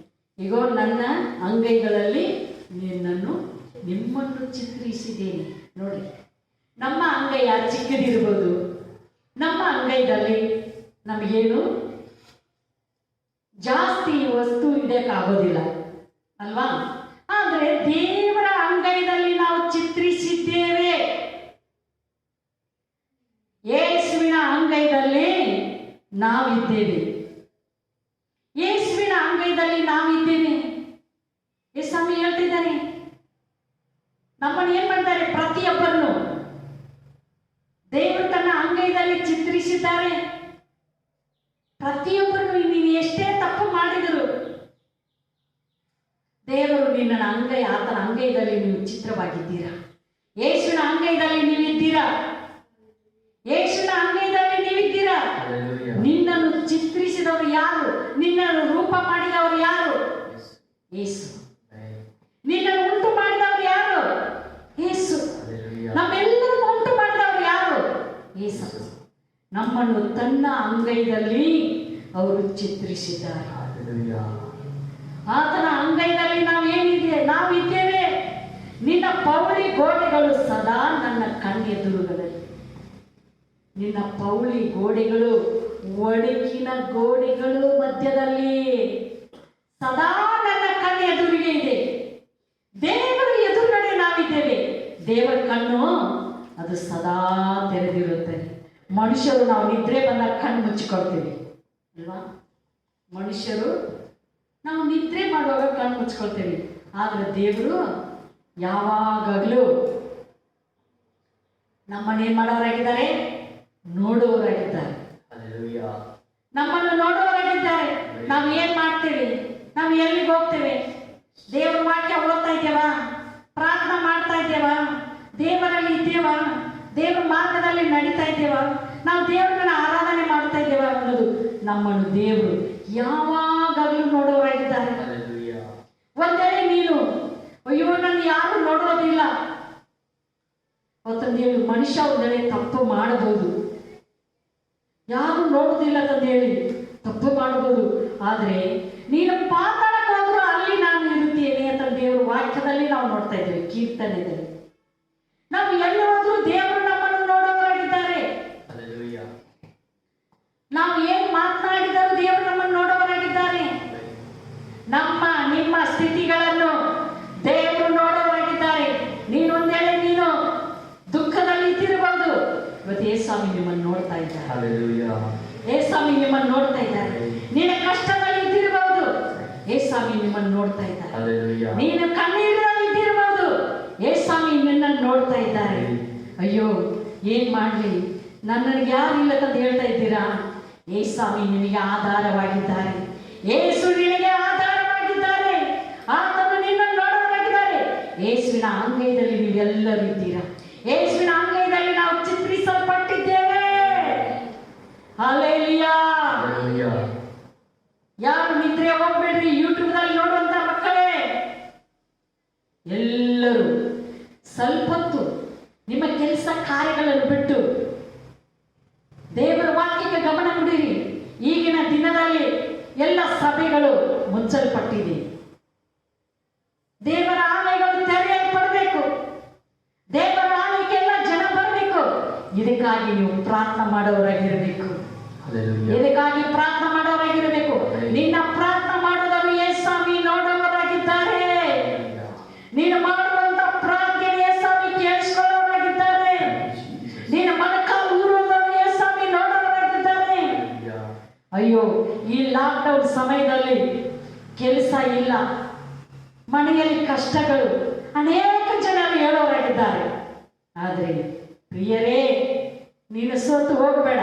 Speaker 2: ಈಗ ನನ್ನ ಅಂಗೈಗಳಲ್ಲಿ ನಿಮ್ಮನ್ನು ಚಿತ್ರಿಸಿದ್ದೇನೆ. ನೋಡಿ, ನಮ್ಮ ಅಂಗೈ ಚಿಕ್ಕದಿರ್ಬೋದು, ನಮ್ಮ ಅಂಗೈದಲ್ಲಿ ನಮಗೇನು ಜಾಸ್ತಿ ವಸ್ತು ಇಡಕ್ಕಾಗೋದಿಲ್ಲ ಅಲ್ವಾ? ಆದರೆ ದೇವರ ಅಂಗೈದಲ್ಲಿ ನಾವು ಚಿತ್ರಿಸಿದ್ದೇವೆ. ಯೇಸುವಿನ ಅಂಗೈದಲ್ಲಿ ನಾವಿದ್ದೇವೆ. ಯೇಸುವಿನ ಅಂಗೈದಲ್ಲಿ ನಾವಿದ್ದೇವೆ. ಯೇಸಮ್ಮ ಹೇಳ್ತಿದ್ದಾನೆ, ನಮ್ಮನ್ನು ಏನ್ ಮಾಡ್ತಾರೆ? ಪ್ರತಿಯೊಬ್ಬರನ್ನು ದೇವರು ತನ್ನ ಅಂಗೈದಲ್ಲಿ ಚಿತ್ರಿಸಿದ್ದಾರೆ. ಪ್ರತಿಯೊಬ್ಬರನ್ನು ನೀನು ಎಷ್ಟೇ ತಪ್ಪು ಮಾಡಿದರು ದೇವರು ನಿನ್ನ ಆತನ ಅಂಗೈದಲ್ಲಿ ನೀವು ಚಿತ್ರವಾಗಿದ್ದೀರಾ. ಯೇಸುವಿನ ಅಂಗೈದಲ್ಲಿ ನೀವಿದ್ದೀರಾ. ಯೇಸುವಿನ ಅಂಗೈದಲ್ಲಿ ನೀವಿದ್ದೀರಾ. ನಿನ್ನನ್ನು ಚಿತ್ರಿಸಿದವರು ಯಾರು? ನಿನ್ನನ್ನು ರೂಪ ಮಾಡಿದವರು ಯಾರು? ಯೇಸು. ನಿನ್ನನ್ನು ಉಂಟು ಮಾಡಿದವರು ಯಾರು? ಯೇಸು. ನಮ್ಮೆಲ್ಲರನ್ನು ಉಂಟು ಮಾಡಿದವರು ಯಾರು? ಯೇಸು. ನಮ್ಮನ್ನು ತನ್ನ ಅಂಗೈದಲ್ಲಿ ಅವರು ಚಿತ್ರಿಸಿದ್ದಾರೆ. ಆತನ ಅಂಗೈದಲ್ಲಿ ನಾವಿದ್ದೇವೆ. ನಿನ್ನ ಪೌಳಿ ಗೋಡೆಗಳು ಸದಾ ನನ್ನ ಕಣ್ಣೆದುರುಗಳಲ್ಲಿ. ನಿನ್ನ ಪೌಳಿ ಗೋಡೆಗಳು, ಒಡಕಿನ ಗೋಡೆಗಳು ಮಧ್ಯದಲ್ಲಿ ಸದಾ ನನ್ನ ಕಣ್ಣೆದುರಿಗೆ ಇದೆ. ದೇವರ ಎದುರುಗಡೆ ನಾವಿದ್ದೇವೆ. ದೇವರ ಕಣ್ಣು ಅದು ಸದಾ ತೆರೆದಿರುತ್ತೆ. ಮನುಷ್ಯರು ನಾವು ನಿದ್ರೆ ಬಂದಾಗ ಕಣ್ಣು ಮುಚ್ಚಿಕೊಳ್ತೀವಿ ಅಲ್ವಾ? ಮನುಷ್ಯರು ನಾವು ನಿದ್ರೆ ಮಾಡುವಾಗ ಕಣ್ಣು ಮುಚ್ಕೊಳ್ತೇವೆ. ಆದರೆ ದೇವರು ಯಾವಾಗಲೂ ನಮ್ಮನ್ನೇನ್ ಮಾಡೋರಾಗಿದ್ದಾರೆ? ನೋಡುವವರಾಗಿದ್ದಾರೆ. ನಮ್ಮನ್ನು ನೋಡುವವರಾಗಿದ್ದಾರೆ. ನಾವು ಏನ್ ಮಾಡ್ತೇವೆ? ನಾವು ಎಲ್ಲಿಗೆ ಹೋಗ್ತೇವೆ? ದೇವರ ವಾಕ್ಯ ಓದ್ತಾ ಇದ್ದೇವಾ? ಪ್ರಾರ್ಥನಾ ಮಾಡ್ತಾ ಇದ್ದೇವಾ? ದೇವರಲ್ಲಿ ಇದ್ದೇವಾ? ದೇವರ ಮಾರ್ಗದಲ್ಲಿ ನಡೀತಾ ಇದ್ದೇವಾ? ನಾವು ದೇವರನ್ನ ಆರಾಧನೆ ಮಾಡ್ತಾ ಇದ್ದೇವಾ ಅನ್ನೋದು ನಮ್ಮನ್ನು ದೇವರು ಯಾವಾಗಲೂ ನೋಡುವವರಾಗಿದ್ದಾರೆ. ಒಂದೇಳೆ ನೀನು ಅಯ್ಯೋ ನನ್ನ ಯಾರು ನೋಡೋದಿಲ್ಲ ಅಂತಂದೇಳಿ ಮನುಷ್ಯ ಒಂದೇಳೆ ತಪ್ಪು ಮಾಡಬಹುದು. ಯಾರು ನೋಡುವುದಿಲ್ಲ ಅಂತಂದೇಳಿ ತಪ್ಪು ಮಾಡಬಹುದು. ಆದರೆ ನೀನು ಪಾತಾಳಕ್ಕೆ ಹೋದ್ರು ಅಲ್ಲಿ ನಾನು ಇರುತ್ತೇನೆ ಅಂತ ದೇವರ ವಾಕ್ಯದಲ್ಲಿ ನಾವು ನೋಡ್ತಾ ಇದ್ದೇವೆ. ಕೀರ್ತನೆಯಲ್ಲಿ ನಾವು ಎಲ್ಲಿ ಹೋದ್ರು ದೇವರು ನಮ್ಮನ್ನು ನೋಡುವವರಾಗಿದ್ದಾರೆ. ನಾವು ಏನ್ ಮಾತನಾಡಿದರೂ ದೇವರು ನಮ್ಮನ್ನು ನೋಡುವವರಾಗಿದ್ದಾರೆ. ನಿಮ್ಮ ಸ್ಥಿತಿಗಳನ್ನು ದೇವರು ನೋಡುವವರಾಗಿದ್ದಾರೆ. ನೀನೊಂದೇಳೆ ನೀನು ದುಃಖದಲ್ಲಿ ಇದ್ದಿರಬಹುದು. ಇವತ್ತು ಯೇಸ್ವಾಮಿ ನಿಮ್ಮನ್ನು ನೋಡ್ತಾ ಇದ್ದಾರೆ. ಯೇಸ್ವಾಮಿ ನಿಮ್ಮನ್ನು ನೋಡ್ತಾ ಇದ್ದಾರೆ. ನಿನ್ನ ಕಷ್ಟದಲ್ಲಿ ಇದ್ದಿರಬಹುದು. ಯೇಸ್ವಾಮಿ ನಿಮ್ಮನ್ನು ನೋಡ್ತಾ ಇದ್ದಾರೆ. ನೀನು ಕಣ್ಣೀರಲ್ಲಿ ಇದ್ದಿರಬಹುದು. ಯೇಸ್ವಾಮಿ ನಿನ್ನನ್ನು ನೋಡ್ತಾ ಇದ್ದಾರೆ. ಅಯ್ಯೋ ಏನ್ ಮಾಡ್ಲಿ, ನನ್ನನ್ನು ಯಾರಿಲ್ಲ ಅಂತ ಹೇಳ್ತಾ ಇದ್ದೀರಾ? ಯೇಸ್ವಾಮಿ ನಿನಗೆ ಆಧಾರವಾಗಿದ್ದಾರೆ. ಯೇಸು ನಿನಗೆ ಆಧಾರವಾಗಿದ್ದಾರೆ. ಆತನು ನಿನ್ನನ್ನು ನೋಡುವವರಾಗಿದ್ದಾರೆ. ಯೇಸುವಿನ ಅಂಗೈದಲ್ಲಿ ನೀವೆಲ್ಲರೂ ಇದ್ದೀರಾ. ಯೇಸುವಿನ ಅಂಗೈದಲ್ಲಿ ನಾವು ಚಿತ್ರಿಸಲ್ಪಟ್ಟಿದ್ದೇವೆ. ಹಲ್ಲೆಲೂಯಾ. ಯಾರು ನಿದ್ರೆ ಹೋಗ್ಬೇಡ್ರಿ. ಯೂಟ್ಯೂಬ್ನಲ್ಲಿ ನೋಡುವಂತ ಮಕ್ಕಳೇ ಎಲ್ಲರೂ ಸ್ವಲ್ಪ ಹೊತ್ತು ನಿಮ್ಮ ಕೆಲಸ ಕಾರ್ಯಗಳನ್ನು ಬಿಟ್ಟು ದೇವರ ವಾಕ್ಯಕ್ಕೆ ಗಮನ ಕೊಡಿರಿ. ಈಗಿನ ದಿನದಲ್ಲಿ ಎಲ್ಲ ಸಭೆಗಳು ಮುಚ್ಚಲ್ಪಟ್ಟಿದೆ. ದೇವರ ಆಲಯಗಳು ತೆರೆಯಲ್ಪಡಬೇಕು. ದೇವರ ಆಲಯಕ್ಕೆ ಎಲ್ಲ ಜನ ಬರಬೇಕು. ಇದಕ್ಕಾಗಿ ನೀವು ಪ್ರಾರ್ಥನೆ ಮಾಡೋರಾಗಿರಬೇಕು. ಇದಕ್ಕಾಗಿ ಪ್ರಾರ್ಥನೆ ಮಾಡೋರಾಗಿರಬೇಕು. ನಿನ್ನ ಪ್ರಾರ್ಥನೆ ಮಾಡೋದನ್ನು ಯೇಸ್ವಾಮಿ ನೋಡುವವರಾಗಿದ್ದಾರೆ. ನೀನು ಮಾಡುವಂತ ಪ್ರಾರ್ಥನೆ ಯೇಸ್ವಾಮಿ ಕೇಳಿಸಿಕೊಳ್ಳೋರಾಗಿದ್ದಾರೆ. ನೀನು ಮೊಣಕಾಲು ಊರುವುದನ್ನು ಯೇಸ್ವಾಮಿ ನೋಡುವವರಾಗಿದ್ದಾರೆ. ಅಯ್ಯೋ, ಈ ಲಾಕ್ಡೌನ್ ಸಮಯದಲ್ಲಿ ಕೆಲಸ ಇಲ್ಲ, ಮನೆಯಲ್ಲಿ ಕಷ್ಟಗಳು, ಅನೇಕ ಜನರು ಹೇಳೋರಾಗಿದ್ದಾರೆ. ಆದರೆ ಪ್ರಿಯರೇ, ನೀನು ಸೋತು ಹೋಗಬೇಡ.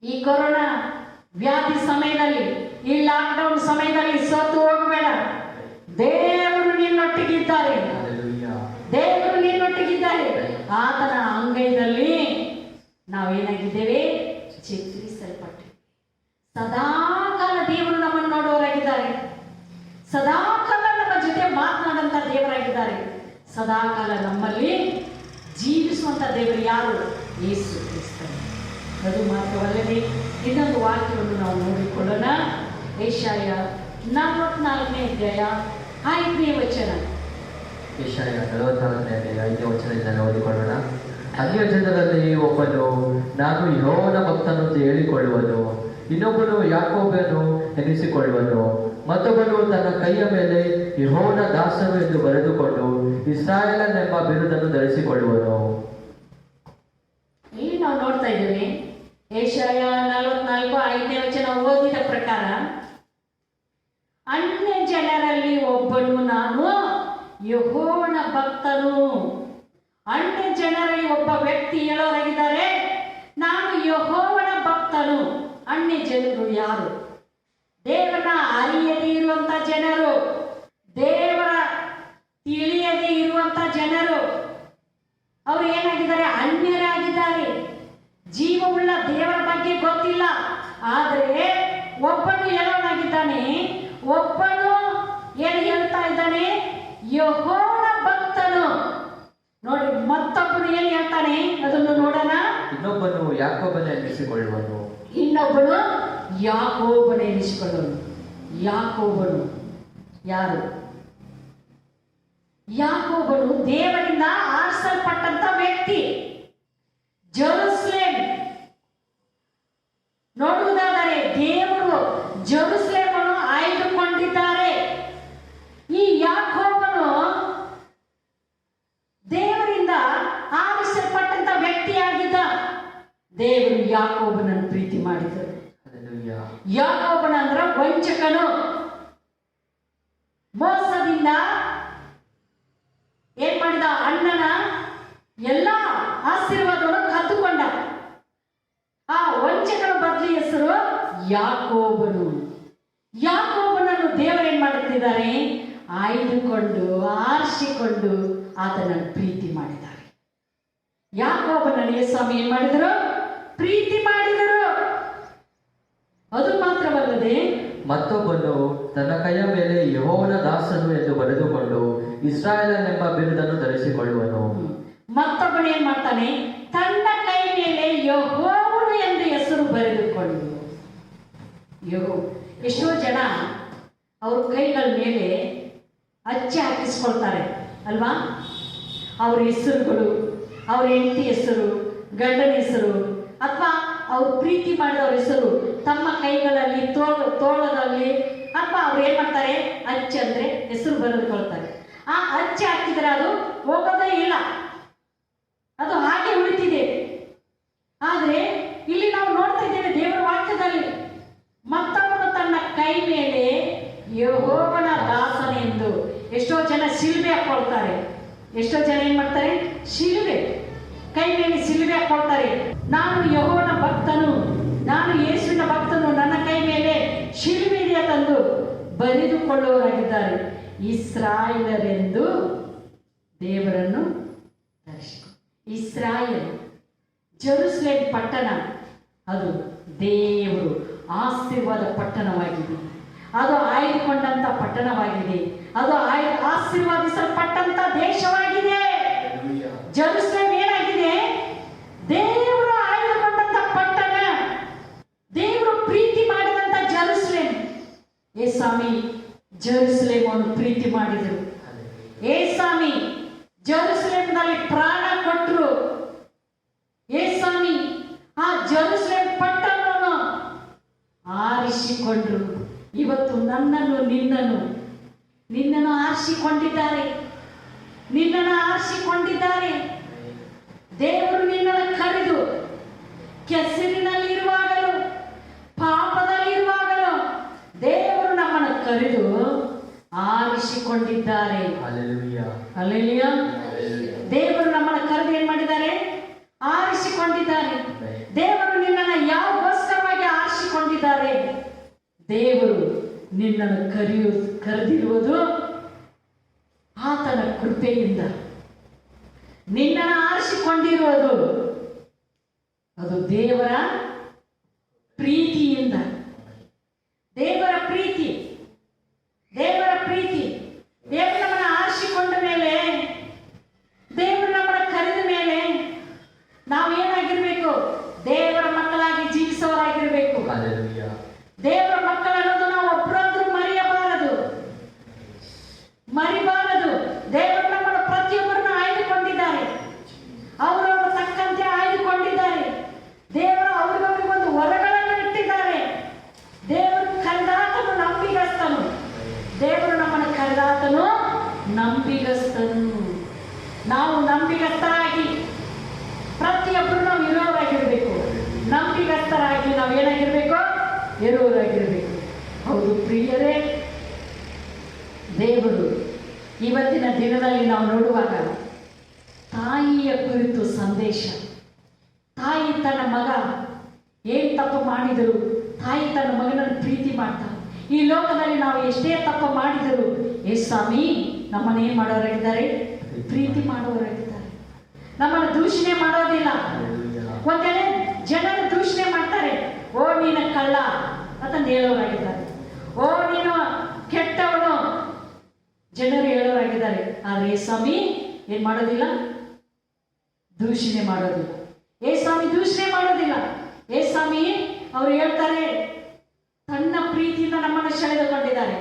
Speaker 2: ಈ ಕೊರೋನಾ ವ್ಯಾಧಿ ಸಮಯದಲ್ಲಿ, ಈ ಲಾಕ್ಡೌನ್ ಸಮಯದಲ್ಲಿ ಸೋತು ಹೋಗಬೇಡ. ದೇವರು ನಿನ್ನೊಟ್ಟಿಗಿದ್ದಾರೆ. ದೇವರು ನಿನ್ನೊಟ್ಟಿಗಿದ್ದಾರೆ. ಆತನ ಅಂಗೈದಲ್ಲಿ ನಾವೇನಾಗಿದ್ದೇವೆ? ಚಿತ್ರಿಸಲ್ಪಟ್ಟಿದ್ದೇವೆ. ಸದಾಕಾಲ ದೇವರು ನಮ್ಮನ್ನು ನೋಡುವ ಸದಾಕಾಲ ನಮ್ಮ ಜೊತೆ ಮಾತನಾಡುವಂತ ದೇವರಾಗಿದ್ದಾರೆ. ಸದಾಕಾಲ ನಮ್ಮಲ್ಲಿ ಜೀವಿಸುವಂತ ದೇವರು ಯಾರು? ಯೇಸು ಕ್ರಿಸ್ತನು. ಅದು ಮಾತ್ರವಲ್ಲದೆ ಇನ್ನೊಂದು ವಾಕ್ಯವನ್ನು ನಾವು ನೋಡಿಕೊಳ್ಳೋಣ. ಯೆಶಾಯ 44ನೇ ಅಧ್ಯಾಯ 5ನೇ ವಚನ.
Speaker 3: ಯೆಶಾಯ 44ನೇ ಅಧ್ಯಾಯ 5ನೇ ವಚನದಿಂದ ಓದಿಕೊಳ್ಳೋಣ. ಅನ್ಯ ಜನರಲ್ಲಿ ಒಬ್ಬನು ನಾನು ಯೆಹೋವನ ಭಕ್ತನು ಎಂದು ಹೇಳಿಕೊಳ್ಳುವನು, ಇನ್ನೊಬ್ಬನು ಯಾಕೋಬನು ಎನಿಸಿಕೊಳ್ಳುವನು, ಮತ್ತೊಬ್ಬನು ತನ್ನ ಕೈಯ ಮೇಲೆ ಯೆಹೋವನ ದಾಸನು ಎಂದು ಬರೆದುಕೊಂಡು ಇಸ್ರಾಯೇಲನೆಂಬ ಬಿರುದನ್ನು ಧರಿಸಿಕೊಳ್ಳುವನು.
Speaker 2: ಇಲ್ಲಿ ನಾವು ನೋಡ್ತಾ ಇದ್ದೀವಿ ಯೆಶಾಯ 44:5ನೇ ವಚನ ಓದಿದ ಪ್ರಕಾರ, ಅನ್ಯ ಜನರಲ್ಲಿ ಒಬ್ಬನು ನಾನು ಯೆಹೋವನ ಭಕ್ತನು. ಅನ್ಯ ಜನರಲ್ಲಿ ಒಬ್ಬ ವ್ಯಕ್ತಿ ಹೇಳೋರಾಗಿದ್ದಾರೆ, ನಾನು ಯೆಹೋವನ ಭಕ್ತನು. ಅನ್ಯ ಜನರು ಯಾರು? ದೇವರನ್ನ ಅರಿಯದೇ ಇರುವಂತ ಜನರು, ದೇವರ ತಿಳಿಯದೇ ಇರುವಂತ ಜನರು. ಅವರು ಏನಾಗಿದ್ದಾರೆ? ಅನ್ಯರಾಗಿದ್ದಾರೆ. ಜೀವವುಳ್ಳ ದೇವರ ಬಗ್ಗೆ ಗೊತ್ತಿಲ್ಲ. ಆದರೆ ಒಬ್ಬನು ಹೇಳೋನಾಗಿದ್ದಾನೆ, ಒಬ್ಬನು ಏನು ಹೇಳ್ತಾ ಇದ್ದಾನೆ? ಯೆಹೋವನ ಭಕ್ತನು. ನೋಡಿ, ಮತ್ತೊಬ್ಬನು ಏನು ಹೇಳ್ತಾನೆ ಅದನ್ನು ನೋಡೋಣ.
Speaker 3: ಇನ್ನೊಬ್ಬನು ಯಾಕೋಬನ ಎನಿಸಿಕೊಳ್ಳುವನು.
Speaker 2: ಇನ್ನೊಬ್ಬನು ಯಾಕೋಬನ ಎನಿಸಿಕೊಳ್ಳುವನು. ಯಾಕೋಬನು ಯಾರು? ಯಾಕೋಬನು ದೇವರಿಂದ ಆರಿಸಲ್ಪಟ್ಟಂತ ವ್ಯಕ್ತಿ. ಜೆರುಸಲೇಮ್ ನೋಡುವುದಾದರೆ ದೇವರು ಜೆರುಸಲೇಮನ್ನು ಆಯ್ದುಕೊಂಡಿದ್ದಾರೆ. ಈ ಯಾಕೋಬನು ದೇವರಿಂದ ಆರಿಸಲ್ಪಟ್ಟಂತ ವ್ಯಕ್ತಿಯಾಗಿದ್ದ. ದೇವರು ಯಾಕೋಬನನ್ನು ಪ್ರೀತಿ ಮಾಡಿದರು. ಯಾಕೋಬನ ಅಂದ್ರೆ ವಂಚಕನು. ಮೋಸದಿಂದ ಏನ್ ಮಾಡಿದ? ಅಣ್ಣನ ಎಲ್ಲ ಆಶೀರ್ವಾದವನ್ನು ಕದ್ದುಕೊಂಡ. ಆ ವಂಚಕನ ಬದಲಿ ಹೆಸರು ಯಾಕೋಬನು. ಯಾಕೋಬನನ್ನು ದೇವರೇನ್ ಮಾಡುತ್ತಿದ್ದಾರೆ? ಆಯ್ದುಕೊಂಡು ಆರಿಸಿಕೊಂಡು ಆತನನ್ನು ಪ್ರೀತಿ ಮಾಡಿದ್ದಾರೆ. ಯಾಕೋಬನನ್ನು ಸ್ವಾಮಿ ಏನ್ ಮಾಡಿದರು? ಪ್ರೀತಿ ಮಾಡಿದರು. ಅದು ಮಾತ್ರವಲ್ಲದೆ
Speaker 3: ಮತ್ತೊಬ್ಬನು ತನ್ನ ಕೈಯ ಮೇಲೆ ಯೆಹೋವನ ದಾಸನು ಎಂದು ಬರೆದುಕೊಂಡು ಇಸ್ರಾಯೇಲನೆಂಬ ಬಿರುದನ್ನು ಧರಿಸಿಕೊಳ್ಳುವನು.
Speaker 2: ಮತ್ತೊಬ್ಬನು ಏನ್ ಮಾಡ್ತಾನೆ? ತನ್ನ ಕೈ ಮೇಲೆ ಯೆಹೋವನು ಎಂದು ಹೆಸರು ಬರೆದುಕೊಂಡು. ಎಷ್ಟೋ ಜನ ಅವ್ರ ಕೈಗಳ ಮೇಲೆ ಅಚ್ಚೆ ಹಾಕಿಸ್ಕೊಳ್ತಾರೆ ಅಲ್ವಾ? ಅವ್ರ ಹೆಸರುಗಳು, ಅವ್ರ ಹೆಂಡತಿ ಹೆಸರು, ಗಂಡನ ಹೆಸರು, ಅಥವಾ ಅವ್ರು ಪ್ರೀತಿ ಮಾಡಿದವ್ರ ಹೆಸರು ತಮ್ಮ ಕೈಗಳಲ್ಲಿ, ತೋಳದಲ್ಲಿ, ಅಥವಾ ಅವ್ರು ಏನ್ ಮಾಡ್ತಾರೆ? ಅಚ್ಚೆ ಅಂದ್ರೆ ಹೆಸರು ಬರೆದುಕೊಳ್ತಾರೆ. ಆ ಅಚ್ಚೆ ಹಾಕಿದ್ರೆ ಅದು ಹೋಗೋದೇ ಇಲ್ಲ, ಅದು ಹಾಗೆ ಉಳಿತಿದೆ. ಆದ್ರೆ ಇಲ್ಲಿ ನಾವು ನೋಡ್ತಾ ಇದ್ದೇವೆ ದೇವರ ವಾಕ್ಯದಲ್ಲಿ, ಮತ್ತೊಬ್ಬನು ತನ್ನ ಕೈ ಮೇಲೆ ಯೆಹೋವನ ದಾಸನೆಂದು. ಎಷ್ಟೋ ಜನ ಶಿಲ್ಬೆ ಹಾಕೊಳ್ತಾರೆ. ಎಷ್ಟೋ ಜನ ಏನ್ ಮಾಡ್ತಾರೆ? ಶಿಲ್ಬೆ, ಕೈ ಮೇಲೆ ಶಿಲ್ಬೆ ಹಾಕೊಳ್ತಾರೆ. ನಾನು ಯೆಹೋವನ ಭಕ್ತನು, ನಾನು ಯೇಸುವಿನ ಭಕ್ತನು, ನನ್ನ ಕೈ ಮೇಲೆ ಶಿಲ್ಬೆಯ ತಂದು ಬರೆದುಕೊಳ್ಳುವವರಾಗಿದ್ದಾರೆ. ಇಸ್ರಾಯೇಲರೆಂದು ದೇವರನ್ನು ದರ್ಶಿಸಿ. ಇಸ್ರಾಯೇಲ್, ಜೆರುಸಲೇಮ್ ಪಟ್ಟಣ, ಅದು ದೇವರು ಆಶೀರ್ವಾದ ಪಟ್ಟಣವಾಗಿದೆ. ಅದು ಆಯ್ದುಕೊಂಡಂತ ಪಟ್ಟಣವಾಗಿದೆ. ಅದು ಆಶೀರ್ವಾದಿಸಲ್ಪಟ್ಟಂತ ದೇಶವಾಗಿದೆ. ಜೆರುಸಲೇಮ್ ಏನಾಗಿದೆ? ದೇವರು ಆಯ್ದುಕೊಂಡಂತ ಪಟ್ಟಣ, ದೇವರು ಪ್ರೀತಿ ಮಾಡಿದಂತ ಜೆರುಸಲೇಮ್. ಏಸಾಮಿ ಜೆರುಸಲೇಮನ್ನು ಪ್ರೀತಿ ಮಾಡಿದರು. ಏಸಾಮಿ ಜೆರುಸಲೇಮ್ನಲ್ಲಿ ಪ್ರಾಣ ಕೊಟ್ಟರು. ಏಸಾಮಿ ಆ ಜೆರುಸಲೇಮ್ ಪಟ್ಟಣವನ್ನು ಆರಿಸಿಕೊಂಡ್ರು. ಇವತ್ತು ನನ್ನನ್ನು ನಿನ್ನನ್ನು ಆರಿಸಿಕೊಂಡಿದ್ದಾರೆ. ನಿನ್ನನ್ನು ಆರಿಸಿಕೊಂಡಿದ್ದಾರೆ. ದೇವರು ನಿನ್ನನ್ನು ಕರೆದು ಕೆಸರಿನಲ್ಲಿರುವಾಗಲೂ, ಪಾಪದಲ್ಲಿರುವಾಗಲೂ ದೇವರು ನಮ್ಮನ್ನು ಕರೆದು ಆರಿಸಿಕೊಂಡಿದ್ದಾರೆ. ಹಲ್ಲೆಲೂಯಾ. ದೇವರು ನಮ್ಮನ್ನು ಕರೆದು ಏನ್ ಮಾಡಿದ್ದಾರೆ? ಆರಿಸಿಕೊಂಡಿದ್ದಾರೆ. ದೇವರು ನಿನ್ನನ್ನು ಯಾವಗೋಸ್ಕರವಾಗಿ ಆರಿಸಿಕೊಂಡಿದ್ದಾರೆ? ದೇವರು ನಿನ್ನನ್ನು ಕರೆದಿರುವುದು ಆತನ ಕೃಪೆಯಿಂದ. ನಿನ್ನನ್ನು ಆರಿಸಿಕೊಂಡಿರುವುದು ಅದು ದೇವರ ಪ್ರೀತಿಯಿಂದ. ದೇವರ ಪ್ರೀತಿ ದೇವರ ಮಕ್ಕಳನ್ನೋದು ನಾವು ಒಬ್ಬರಾದ್ರೂ ಮರಿಬಾರದು. ದೇವರು ನಮ್ಮನ್ನು ಪ್ರತಿಯೊಬ್ಬರನ್ನು ಆಯ್ದುಕೊಂಡಿದ್ದಾರೆ. ಅವರವರು ತಕ್ಕಂತೆ ಆಯ್ದುಕೊಂಡಿದ್ದಾರೆ. ದೇವರು ಅವರಿಗವರಿಗೆ ಒಂದು ವರಗಳನ್ನು ಇಟ್ಟಿದ್ದಾರೆ. ದೇವರು ಕರೆದಾತನು ನಂಬಿಗಸ್ತನು. ದೇವರು ನಮ್ಮನ್ನು ಕರೆದಾತನು ನಂಬಿಗಸ್ತನು. ನಾವು ನಂಬಿಗಸ್ತರಾಗಿ ಪ್ರತಿಯೊಬ್ಬರು ನಾವು ಇರೋರಾಗಿರ್ಬೇಕು. ನಂಬಿಗಸ್ತರಾಗಿ ನಾವು ಏನಾಗಿರ್ಬೇಕು? ಇರೋರಾಗಿರ್ಬೇಕು. ಹೌದು ಪ್ರಿಯರೇ, ದೇವರು ಇವತ್ತಿನ ದಿನದಲ್ಲಿ ನಾವು ನೋಡುವಾಗ ತಾಯಿಯ ಕುರಿತು ಸಂದೇಶ. ತಾಯಿ ತನ್ನ ಮಗ ಏನು ತಪ್ಪು ಮಾಡಿದರು, ತಾಯಿ ತನ್ನ ಮಗನನ್ನು ಪ್ರೀತಿ ಮಾಡ್ತಾಳೆ. ಈ ಲೋಕದಲ್ಲಿ ನಾವು ಎಷ್ಟೇ ತಪ್ಪು ಮಾಡಿದರು ಸ್ವಾಮಿ ನಮ್ಮನ್ನು ಏನು ಮಾಡೋರಾಗಿದ್ದಾರೆ? ಪ್ರೀತಿ ಮಾಡೋರಾಗಿದ್ದಾರೆ. ನಮ್ಮನ್ನು ದೂಷಣೆ ಮಾಡೋದಿಲ್ಲ. ಒಂದೆಡೆ ಜನರು ದೂಷಣೆ ಮಾಡ್ತಾರೆ, ಓ ನೀನು ಕಳ್ಳ ಅಂತ ಹೇಳೋರಾಗಿದ್ದಾರೆ, ಓ ನೀನು ಕೆಟ್ಟವನು ಜನರು ಹೇಳೋರಾಗಿದ್ದಾರೆ. ಆದರೆ ಸ್ವಾಮಿ ಏನು ಮಾಡೋದಿಲ್ಲ? ದೂಷಣೆ ಮಾಡೋದಿಲ್ಲ. ಸ್ವಾಮಿ ದೂಷಣೆ ಮಾಡೋದಿಲ್ಲ. ಸ್ವಾಮಿ ಅವರು ಹೇಳ್ತಾರೆ, ತನ್ನ ಪ್ರೀತಿಯಿಂದ ನಮ್ಮನ್ನು ಸೆಳೆದುಕೊಂಡಿದ್ದಾರೆ.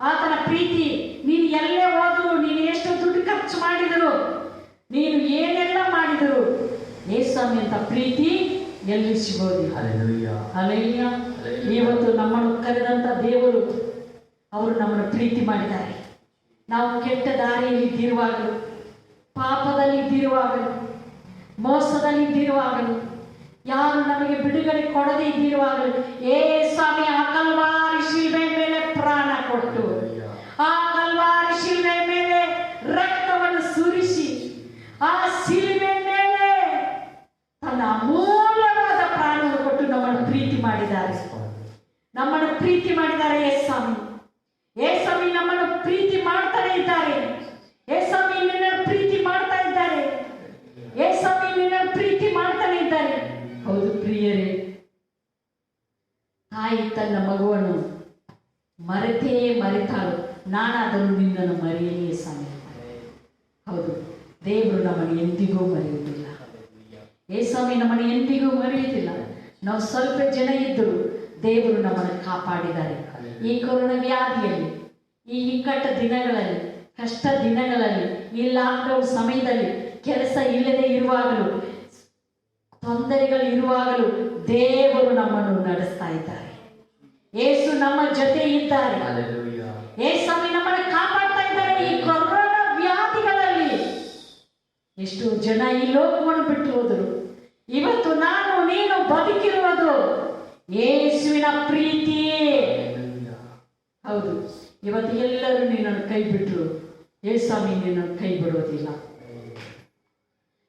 Speaker 2: ಆತನ ಪ್ರೀತಿ, ನೀನು ಎಲ್ಲೇ ಹೋದ್ರು, ನೀನು ಎಷ್ಟು ದುಡ್ಡು ಖರ್ಚು ಮಾಡಿದರು, ನೀನು ಏನೆಲ್ಲ ಮಾಡಿದರು, ಸ್ವಾಮಿ ಅಂತ ಪ್ರೀತಿ ಎಲ್ಲಿ ಸಿಗೋದಿಲ್ಲ. ಹಲ್ಲೆಲೂಯಾ. ಇವತ್ತು ನಮ್ಮನ್ನು ಕರೆದಂತ ದೇವರು, ಅವರು ನಮ್ಮನ್ನು ಪ್ರೀತಿ ಮಾಡಿದ್ದಾರೆ. ನಾವು ಕೆಟ್ಟ ದಾರಿಯಲ್ಲಿ ಇದ್ದಿರುವಾಗಲೂ, ಪಾಪದಲ್ಲಿ ಇದ್ದಿರುವಾಗಲೂ, ಮೋಸದಲ್ಲಿ ಇದ್ದಿರುವಾಗಲೂ, ಯಾರು ನಮಗೆ ಬಿಡುಗಡೆ ಕೊಡದೇ ಇದ್ದಿರುವಾಗಲೂ ಸ್ವಾಮಿ ಆ ಕಲ್ವಾರಿ ಶಿಲ್ಬೆ ಮೇಲೆ ಪ್ರಾಣ ಕೊಟ್ಟು, ಆ ಕಲ್ವಾರಿ ಶಿಲ್ಬೆ ಮೇಲೆ ರಕ್ತವನ್ನು ಸುರಿಸಿ, ಆ ಶಿಲ್ಬೆ ಮೇಲೆ ತನ್ನ ಅಮೂಲ್ಯವಾದ ಪ್ರಾಣವನ್ನು ಕೊಟ್ಟು ನಮ್ಮನ್ನು ಪ್ರೀತಿ ಮಾಡಿದ್ದಾರೆ. ನಮ್ಮನ್ನು ಪ್ರೀತಿ ಮಾಡಿದ್ದಾರೆ. ಸ್ವಾಮಿ ನಮ್ಮನ್ನು ಪ್ರೀತಿ ಮಾಡ್ತಾನೆ ಇದ್ದಾರೆ. ಸ್ವಾಮಿ ನಿನ್ನನ್ನು ಪ್ರೀತಿ ಮಾಡ್ತಾ ಇದ್ದಾರೆ. ಸ್ವಾಮಿ ನಿನ್ನನ್ನು ಪ್ರೀತಿ ಮಾಡ್ತಾನೆ ಇದ್ದಾರೆ. ಹೌದು ಪ್ರಿಯರೇ, ತಾಯಿ ತನ್ನ ಮಗುವನ್ನು ಮರೆತಾಳು, ನಾನಾದರೂ ನಿನ್ನನ್ನು ಮರೆಯೇ ಸ್ವಾಮಿ. ಹೌದು, ದೇವರು ನಮ್ಮನ್ನು ಎಂದಿಗೂ ಮರೆಯುವುದಿಲ್ಲ. ಸ್ವಾಮಿ ನಮ್ಮನ್ನು ಎಂದಿಗೂ ಮರೆಯುವುದಿಲ್ಲ. ನಾವು ಸ್ವಲ್ಪ ಜನ ಇದ್ದರೂ ದೇವರು ನಮ್ಮನ್ನು ಕಾಪಾಡಿದ್ದಾರೆ. ಈ ಕೊರೋನಾ ವ್ಯಾಧಿಯಲ್ಲಿ, ಈ ಇಕ್ಕಟ್ಟ ದಿನಗಳಲ್ಲಿ, ಕಷ್ಟ ದಿನಗಳಲ್ಲಿ, ಈ ಲಾಕ್ಡೌನ್ ಸಮಯದಲ್ಲಿ, ಕೆಲಸ ಇಲ್ಲದೆ ಇರುವಾಗಲೂ, ತೊಂದರೆಗಳು ಇರುವಾಗಲೂ ದೇವರು ನಮ್ಮನ್ನು ನಡೆಸ್ತಾ ಇದ್ದಾರೆ. ಯೇಸು ನಮ್ಮ ಜೊತೆ ಇದ್ದಾರೆ. ಸ್ವಾಮಿ ನಮ್ಮನ್ನು ಕಾಪಾಡ್ತಾ ಇದ್ದಾರೆ. ಈ ಕೊರೋನಾ ವ್ಯಾಧಿಗಳಲ್ಲಿ ಎಷ್ಟು ಜನ ಈ ಲೋಕವನ್ನು ಬಿಟ್ಟು ಹೋದರು. ಇವತ್ತು ನಾನು ನೀನು ಬದುಕಿರುವುದು ಯೇಸುವಿನ ಪ್ರೀತಿಯೇ. ಹೌದು, ಇವತ್ತು ಎಲ್ಲರೂ ನಿನ್ನನ್ನು ಕೈ ಬಿಟ್ಟರು, ಸ್ವಾಮಿ ನಿನ್ನನ್ನು ಕೈ ಬಿಡೋದಿಲ್ಲ.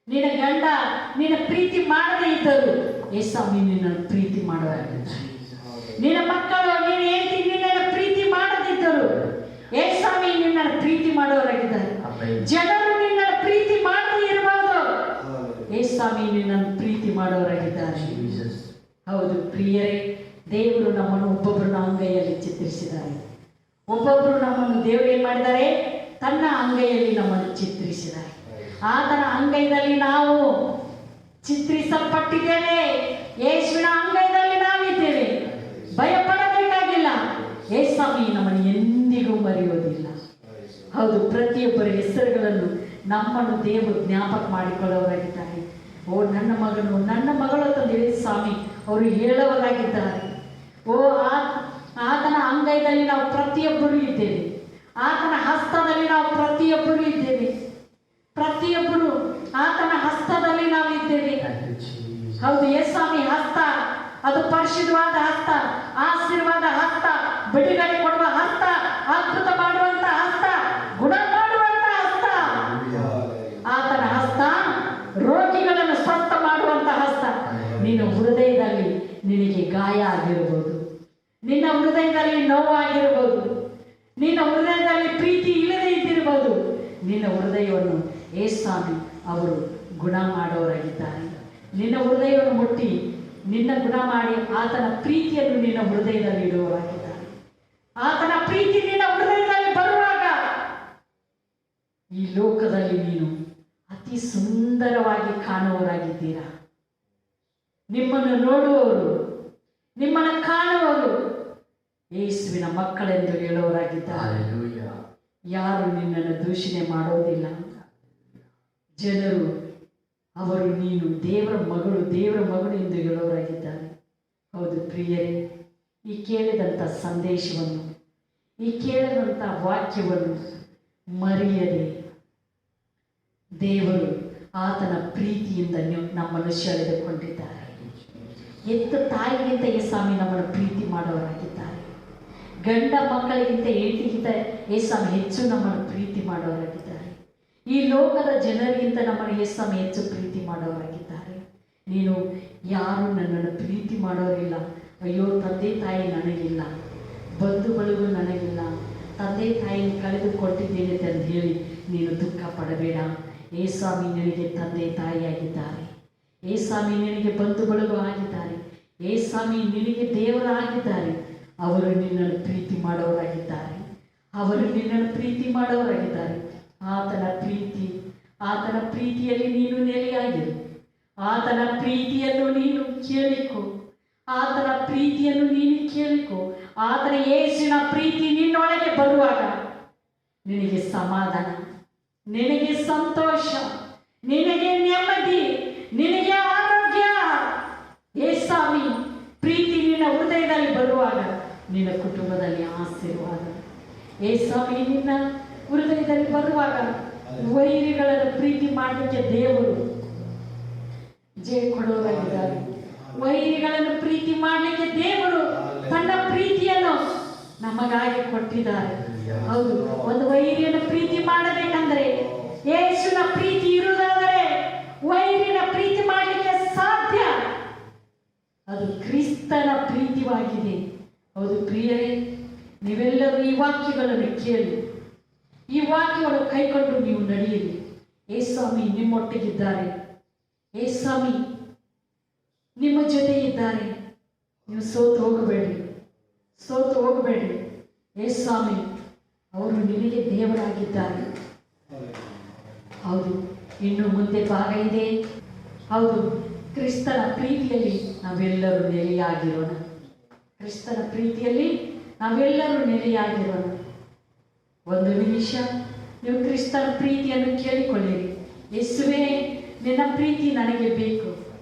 Speaker 2: ನಿನ್ನ ಗಂಡ ನಿನ್ನ ಪ್ರೀತಿ ಮಾಡದೇ ಇದ್ದರು, ಸ್ವಾಮಿ ನಿನ್ನನ್ನು ಪ್ರೀತಿ ಮಾಡುವಾಗಿದ್ದಾರೆ. ನಿನ್ನ ಮಕ್ಕಳು ನೀನು ಹೆಂಡತಿ ನಿನ್ನನ್ನು ಪ್ರೀತಿ ಮಾಡದಿದ್ದರು, ಸ್ವಾಮಿ ನಿನ್ನನ್ನು ಪ್ರೀತಿ ಮಾಡೋರಾಗಿದ್ದಾರೆ. ಜನರು ನಿನ್ನನ್ನು ಪ್ರೀತಿ ಮಾಡದೇ ಇರಬಹುದು, ಸ್ವಾಮಿ ನಿನ್ನನ್ನು ಪ್ರೀತಿ ಮಾಡೋರಾಗಿದ್ದಾರೆ. ಹೌದು ಪ್ರಿಯರೇ, ದೇವರು ನಮ್ಮನ್ನು ಒಬ್ಬೊಬ್ಬರನ್ನ ಅಂಗೈಯಲ್ಲಿ ಚಿತ್ರಿಸಿದ್ದಾರೆ. ಒಬ್ಬೊಬ್ಬರು ನಮ್ಮನ್ನು ದೇವರು ಏನು ಮಾಡಿದ್ದಾರೆ? ತನ್ನ ಅಂಗೈಯಲ್ಲಿ ನಮ್ಮನ್ನು ಚಿತ್ರಿಸಿದ್ದಾರೆ. ಆತನ ಅಂಗೈದಲ್ಲಿ ನಾವು ಚಿತ್ರಿಸಲ್ಪಟ್ಟಿದ್ದೇವೆ. ಯೇಸುವಿನ ಅಂಗೈದಲ್ಲಿ ನಾವಿದ್ದೇವೆ. ಭಯಪಡಬೇಕಾಗಿಲ್ಲ. ಸ್ವಾಮಿ ನಮ್ಮನ್ನು ಎಂದಿಗೂ ಮರೆಯೋದಿಲ್ಲ. ಹೌದು, ಪ್ರತಿಯೊಬ್ಬರ ಹೆಸರುಗಳನ್ನು ನಮ್ಮನ್ನು ದೇವರು ಜ್ಞಾಪಕ ಮಾಡಿಕೊಳ್ಳೋರಾಗಿದ್ದಾರೆ. ಓ ನನ್ನ ಮಗನು, ನನ್ನ ಮಗಳು ತಂದೆ ಸ್ವಾಮಿ ಅವರು ಹೇಳುವರಾಗಿದ್ದಾರೆ. ಆತನ ಅಂಗೈದಲ್ಲಿ ನಾವು ಪ್ರತಿಯೊಬ್ಬರು ಇದ್ದೇವೆ. ಆತನ ಹಸ್ತದಲ್ಲಿ ನಾವು ಪ್ರತಿಯೊಬ್ಬರು ಇದ್ದೇವೆ. ಪ್ರತಿಯೊಬ್ಬರು ಆತನ ಹಸ್ತದಲ್ಲಿ ನಾವು ಇದ್ದೇವೆ. ಹೌದು, ಸ್ವಾಮಿ ಹಸ್ತ ಅದು ಪರಿಶುದ್ಧವಾದ ಹಸ್ತ, ಆಶೀರ್ವಾದ ಹಸ್ತ, ಬಿಡುಗಡೆ ಕೊಡುವ ಹಸ್ತ, ಅದ್ಭುತ ಮಾಡುವಂತ ಹಸ್ತ, ಗುಣ ಮಾಡುವಂತ ಹಸ್ತ. ಆತನ ಹಸ್ತ ರೋಗಿಗಳನ್ನು ಸ್ವಸ್ಥ ಮಾಡುವಂತ ಹಸ್ತ. ನಿನ್ನ ಹೃದಯದಲ್ಲಿ ನಿನಗೆ ಗಾಯ ಆಗಿರಬಹುದು, ನಿನ್ನ ಹೃದಯದಲ್ಲಿ ನೋವಾಗಿರಬಹುದು, ನಿನ್ನ ಹೃದಯದಲ್ಲಿ ಪ್ರೀತಿ ಇಲ್ಲದೆ ಇದ್ದಿರಬಹುದು. ನಿನ್ನ ಹೃದಯವನ್ನು ಸ್ವಾಮಿ ಅವರು ಗುಣ ಮಾಡೋರಾಗಿದ್ದಾರೆ. ನಿನ್ನ ಹೃದಯವನ್ನು ಮುಟ್ಟಿ ನಿನ್ನ ಗುಣ ಮಾಡಿ ಆತನ ಪ್ರೀತಿಯನ್ನು ನಿನ್ನ ಹೃದಯದಲ್ಲಿ ಇಡುವರಾಗಿದ್ದಾರೆ. ಆತನ ಪ್ರೀತಿ ನಿನ್ನ ಹೃದಯದಲ್ಲಿ ಬರುವಾಗ ಈ ಲೋಕದಲ್ಲಿ ನೀನು ಅತಿ ಸುಂದರವಾಗಿ ಕಾಣುವವರಾಗಿದ್ದೀರಾ. ನಿಮ್ಮನ್ನು ನೋಡುವವರು, ನಿಮ್ಮನ್ನು ಕಾಣುವವರು ಯೇಸುವಿನ ಮಕ್ಕಳೆಂದು ಹೇಳುವವರಾಗಿದ್ದಾರೆ.
Speaker 3: Hallelujah.
Speaker 2: ಯಾರು ನಿನ್ನನ್ನು ದೂಷಣೆ ಮಾಡೋದಿಲ್ಲ. ಜನರು ಅವರು ನೀನು ದೇವರ ಮಗಳು ಎಂದು ಹೇಳುವವರಾಗಿದ್ದಾರೆ. ಹೌದು ಪ್ರಿಯರೇ, ಈ ಕೇಳಿದಂಥ ಸಂದೇಶವನ್ನು, ಈ ಕೇಳಿದಂಥ ವಾಕ್ಯವನ್ನು ಮರೆಯದೆ ದೇವರು ಆತನ ಪ್ರೀತಿಯಿಂದ ನಮ್ಮನ್ನು ಸೆಳೆದುಕೊಂಡಿದ್ದಾರೆ. ಎತ್ತ ತಾಯಿಗಿಂತ ಏಸಾಮಿ ನಮ್ಮನ್ನು ಪ್ರೀತಿ ಮಾಡೋರಾಗಿದ್ದಾರೆ. ಗಂಡ ಮಕ್ಕಳಿಗಿಂತ ಹೆಂಡತಿಗಿಂತ ಏಸಾಮಿ ಹೆಚ್ಚು ನಮ್ಮನ್ನು ಪ್ರೀತಿ ಮಾಡೋರಾಗಿದ್ದಾರೆ. ಈ ಲೋಕದ ಜನರಿಗಿಂತ ನಮ್ಮನ್ನು ಏಸಾಮಿ ಹೆಚ್ಚು ಪ್ರೀತಿ ಮಾಡೋರಾಗಿದ್ದಾರೆ. ನೀನು ಯಾರು ನನ್ನನ್ನು ಪ್ರೀತಿ ಮಾಡೋರಿಲ್ಲ, ಅಯ್ಯೋ ತಂದೆ ತಾಯಿ ನನಗಿಲ್ಲ, ಬಂಧುಗಳಿಗೂ ನನಗಿಲ್ಲ, ತಂದೆ ತಾಯಿ ಕಳೆದುಕೊಟ್ಟಿದ್ದೇನೆ ಅಂತ ಹೇಳಿ ನೀನು ದುಃಖ ಪಡಬೇಡ. ಏಸಾಮಿ ನಿನಗೆ ತಂದೆ ತಾಯಿಯಾಗಿದ್ದಾರೆ. ಏಸಾಮಿ ನಿನಗೆ ಬಂಧುಗಳಿಗೂ ಆಗಿದ್ದಾರೆ. ಏಸಾಮಿ ನಿನಗೆ ದೇವರಾಗಿದ್ದಾರೆ. ಅವರು ನಿನ್ನನ್ನು ಪ್ರೀತಿ ಮಾಡೋರಾಗಿದ್ದಾರೆ. ಅವರು ನಿನ್ನನ್ನು ಪ್ರೀತಿ ಮಾಡೋರಾಗಿದ್ದಾರೆ. ಆತನ ಪ್ರೀತಿಯಲ್ಲಿ ನೀನು ನೆಲೆಯಾಗಿರು. ಆತನ ಪ್ರೀತಿಯನ್ನು ನೀನು ಕೇಳಿಕೊ. ಆತನ ಪ್ರೀತಿಯನ್ನು ನೀನು ಕೇಳಿಕೊ. ಆತನ ಯೇಸುವಿನ ಪ್ರೀತಿ ನಿನ್ನೊಳಗೆ ಬರುವಾಗ ನಿನಗೆ ಸಮಾಧಾನ, ನಿನಗೆ ಸಂತೋಷ, ನಿನಗೆ ನೆಮ್ಮದಿ, ನಿನಗೆ ಆರೋಗ್ಯ. ಏಸಾಮಿ ಪ್ರೀತಿ ನಿನ್ನ ಹೃದಯದಲ್ಲಿ ಬರುವಾಗ ನಿನ್ನ ಕುಟುಂಬದಲ್ಲಿ ಆಶೀರ್ವಾದ. ಏಸಾಮಿ ನಿನ್ನ ಹೃದಯದಲ್ಲಿ ಬರುವಾಗ ವೈರಿಗಳನ್ನು ಪ್ರೀತಿ ಮಾಡಲಿಕ್ಕೆ ದೇವರು ಜಯ ಕೊಡುವವರಾಗಿದ್ದಾರೆ. ವೈರಿಗಳನ್ನು ಪ್ರೀತಿ ಮಾಡಲಿಕ್ಕೆ ದೇವರು ತನ್ನ ಪ್ರೀತಿಯನ್ನು ನಮಗಾಗಿ ಕೊಟ್ಟಿದ್ದಾರೆ. ಹೌದು, ಒಂದು ವೈರಿಯನ್ನು ಪ್ರೀತಿ ಮಾಡಬೇಕಂದ್ರೆ ಯೇಸುವಿನ ಪ್ರೀತಿ ಇರುವುದಾದರೆ ವೈರಿನ ಪ್ರೀತಿ ಮಾಡಲಿಕ್ಕೆ ಸಾಧ್ಯ. ಅದು ಕ್ರಿಸ್ತನ ಪ್ರೀತಿಯಾಗಿದೆ. ಹೌದು ಪ್ರಿಯರೇ, ನೀವೆಲ್ಲರೂ ಈ ವಾಕ್ಯಗಳನ್ನು ಕೇಳಿ, ಈ ವಾಕ್ಯಗಳನ್ನು ಕೈಕೊಂಡು ನೀವು ನಡೆಯಿರಿ. ಏಸಾಮಿ ನಿಮ್ಮೊಟ್ಟಿಗಿದ್ದಾರೆ. ಏಸಾಮಿ ನಿಮ್ಮ ಜೊತೆ ಇದ್ದಾರೆ. ನೀವು ಸೋತು ಹೋಗಬೇಡಿ. ಏಸಾಮಿ ಅವರು ನಿನಗೆ ದೇವರಾಗಿದ್ದಾರೆ. ಹೌದು, ಇನ್ನು ಮುಂದೆ ಭಾಗ ಇದೆ. ಹೌದು, ಕ್ರಿಸ್ತನ ಪ್ರೀತಿಯಲ್ಲಿ ನಾವೆಲ್ಲರೂ ನೆಲೆಯಾಗಿರೋಣ. ಕ್ರಿಸ್ತನ ಪ್ರೀತಿಯಲ್ಲಿ ನಾವೆಲ್ಲರೂ ನೆಲೆಯಾಗಿರೋಣ. ಒಂದು ನಿಮಿಷ ನೀವು ಕ್ರಿಸ್ತನ ಪ್ರೀತಿಯನ್ನು ಕೇಳಿಕೊಳ್ಳಿರಿ. ಯೇಸುವೇ, ನಿನ್ನ ಪ್ರೀತಿ ನನಗೆ ಬೇಕು.